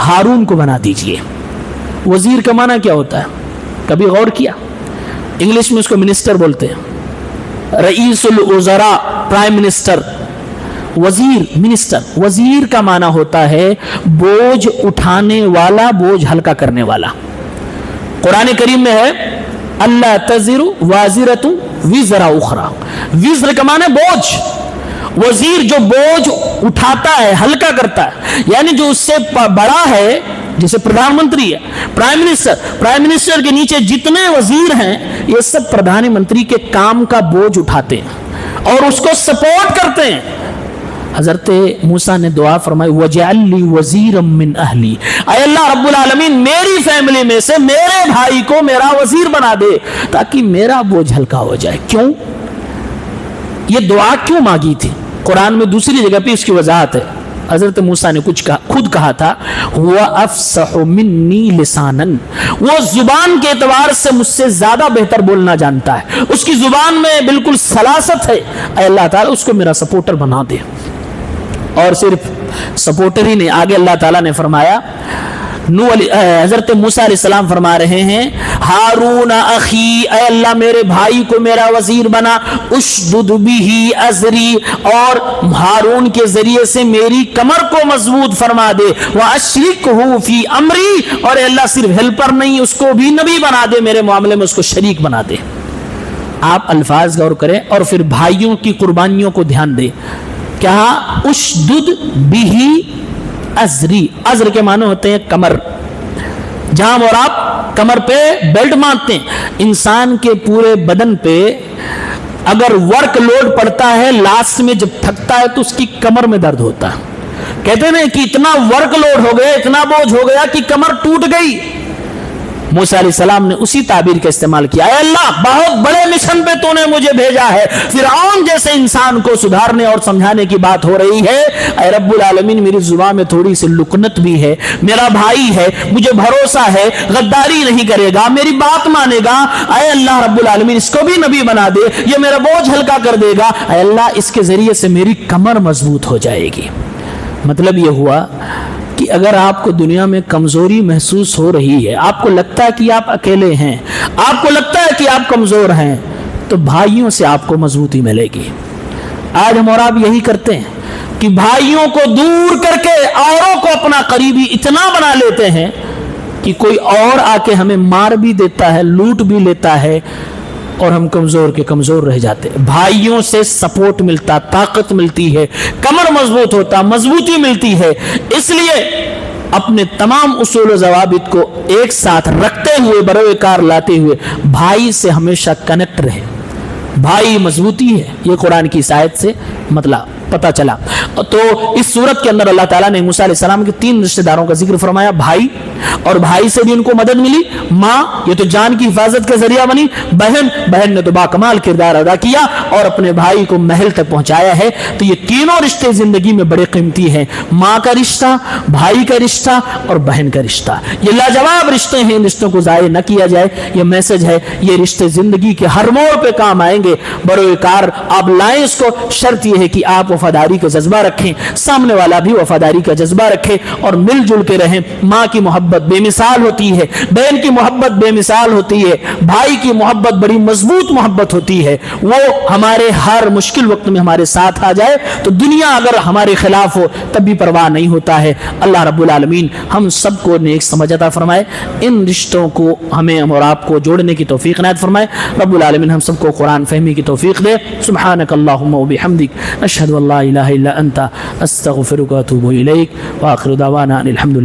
ہارون کو بنا دیجئے۔ وزیر کا معنی کیا ہوتا ہے؟ کبھی غور کیا؟ انگلش میں اس کو منسٹر بولتے ہیں، رئیس الوزراء، پرائم منسٹر۔ وزیر، منسٹر، وزیر کا معنی ہوتا ہے بوجھ اٹھانے والا، بوجھ ہلکا کرنے والا۔ قرآن کریم میں ہے اللہ تزر وازرۃ وزر اخری، وزر کا معنی بوجھ۔ وزیر جو بوجھ اٹھاتا ہے، ہلکا کرتا ہے، یعنی جو اس سے بڑا ہے، جیسے پردھان منتری ہے، پرائم منسٹر کے نیچے جتنے وزیر ہیں یہ سب پردھان منتری کے کام کا بوجھ اٹھاتے ہیں اور اس کو سپورٹ کرتے ہیں۔ حضرت موسیٰ نے دعا فرمائی وَاجْعَلْ لِي وَزِيرًا مِّنْ أَهْلِي، اے اللہ رب العالمین میری فیملی میں سے میرے بھائی کو میرا وزیر بنا دے تاکہ میرا بوجھ ہلکا ہو جائے۔ کیوں یہ دعا کیوں مانگی تھی؟ قرآن میں دوسری جگہ پہ اس کی وضاحت ہے۔ حضرت موسیٰ نے خود کہا تھا ہوا افصح منی لسانن، وہ زبان کے اعتبار سے مجھ سے زیادہ بہتر بولنا جانتا ہے، اس کی زبان میں بالکل سلاست ہے، اے اللہ تعالیٰ اس کو میرا سپورٹر بنا دے۔ اور صرف سپورٹر ہی نہیں، آگے اللہ تعالیٰ نے فرمایا حضرت موسیٰ علیہ السلام فرما رہے ہیں ہارون اخی، اے اللہ میرے بھائی کو میرا وزیر بنا، اشدد بہ ازری، اور ہارون کے ذریعے سے میری کمر کو مضبوط فرما دے، واشرکہ فی امری، اور اے اللہ صرف ہیلپر نہیں اس کو بھی نبی بنا دے، میرے معاملے میں اس کو شریک بنا دے۔ آپ الفاظ غور کریں اور پھر بھائیوں کی قربانیوں کو دھیان دیں. کہا اشدد بھی ازری. ازر کے معنی ہوتے ہیں کمر. جہاں اور آپ کمر پہ بیلٹ باندھتے ہیں. انسان کے پورے بدن پہ اگر ورک لوڈ پڑتا ہے لاسٹ میں جب تھکتا ہے تو اس کی کمر میں درد ہوتا ہے. کہتے ہیں کہ اتنا ورک لوڈ ہو گیا, اتنا بوجھ ہو گیا کہ کمر ٹوٹ گئی. موسیٰ علیہ السلام نے اسی تعبیر کا استعمال کیا, اے اللہ بہت بڑے مشن پہ تو نے مجھے بھیجا ہے, فرعون جیسے انسان کو سدھارنے اور سمجھانے کی بات ہو رہی ہے, اے رب العالمین میری زبان میں تھوڑی سی لکنت بھی ہے, میرا بھائی ہے, مجھے بھروسہ ہے غداری نہیں کرے گا, میری بات مانے گا, اے اللہ رب العالمین اس کو بھی نبی بنا دے, یہ میرا بوجھ ہلکا کر دے گا, اے اللہ اس کے ذریعے سے میری کمر مضبوط ہو جائے گی. مطلب یہ ہوا کہ اگر آپ کو دنیا میں کمزوری محسوس ہو رہی ہے, آپ کو لگتا ہے کہ آپ اکیلے ہیں, آپ کو لگتا ہے کہ آپ کمزور ہیں, تو بھائیوں سے آپ کو مضبوطی ملے گی. آج ہم اور آپ یہی کرتے ہیں کہ بھائیوں کو دور کر کے اوروں کو اپنا قریبی اتنا بنا لیتے ہیں کہ کوئی اور آ کے ہمیں مار بھی دیتا ہے, لوٹ بھی لیتا ہے, اور ہم کمزور کے کمزور رہ جاتے. بھائیوں سے سپورٹ ملتا, طاقت ملتی ہے, کمر مضبوط ہوتا, مضبوطی ملتی ہے. اس لیے اپنے تمام اصول و ضوابط کو ایک ساتھ رکھتے ہوئے, بروئے کار لاتے ہوئے بھائی سے ہمیشہ کنیکٹ رہے. بھائی مضبوطی ہے, یہ قرآن کی اس آیت سے مطلب پتہ چلا. تو اس صورت کے اندر اللہ تعالیٰ نے موسیٰ علیہ السلام کے 3 رشتہ داروں کا ذکر فرمایا. بھائی, اور بھائی سے بھی ان کو مدد ملی. ماں, یہ تو جان کی حفاظت کا ذریعہ بنی. بہن نے تو باکمال کردار ادا کیا اور اپنے بھائی کو محل تک پہنچایا ہے. تو یہ تینوں رشتے زندگی میں بڑے قیمتی ہیں. ماں کا رشتہ, بھائی کا رشتہ اور بہن کا رشتہ, یہ لاجواب رشتے ہیں. ان رشتوں کو ضائع نہ کیا جائے. یہ میسج ہے, یہ رشتے زندگی کے ہر موڑ پہ کام آئیں گے. بروئے کار آپ لائیں اس کو. شرط یہ ہے کہ آپ وفاداری کا جذبہ رکھیں, سامنے والا بھی وفاداری کا جذبہ رکھے, اور مل جل کے رہیں. ماں کی محبت بے مثال ہوتی ہے, بہن کی محبت بے مثال ہوتی ہے, بھائی کی محبت بڑی مضبوط محبت ہوتی ہے. وہ ہمارے ہر مشکل وقت میں ہمارے ساتھ آ جائے تو دنیا اگر ہمارے خلاف ہو تب بھی پرواہ نہیں ہوتا ہے. اللہ رب العالمین ہم سب کو نیک سمجھ عطا فرمائے. ان رشتوں کو ہمیں اور آپ کو جوڑنے کی توفیق عنایت فرمائے. رب العالمین ہم سب کو قرآن فہمی کی توفیق دے. سبحانک اللہم و بحمدک اشہد ان لا الہ الا انت استغفرک و اتوب الیک. وآخر دعوانا ان الحمد للہ.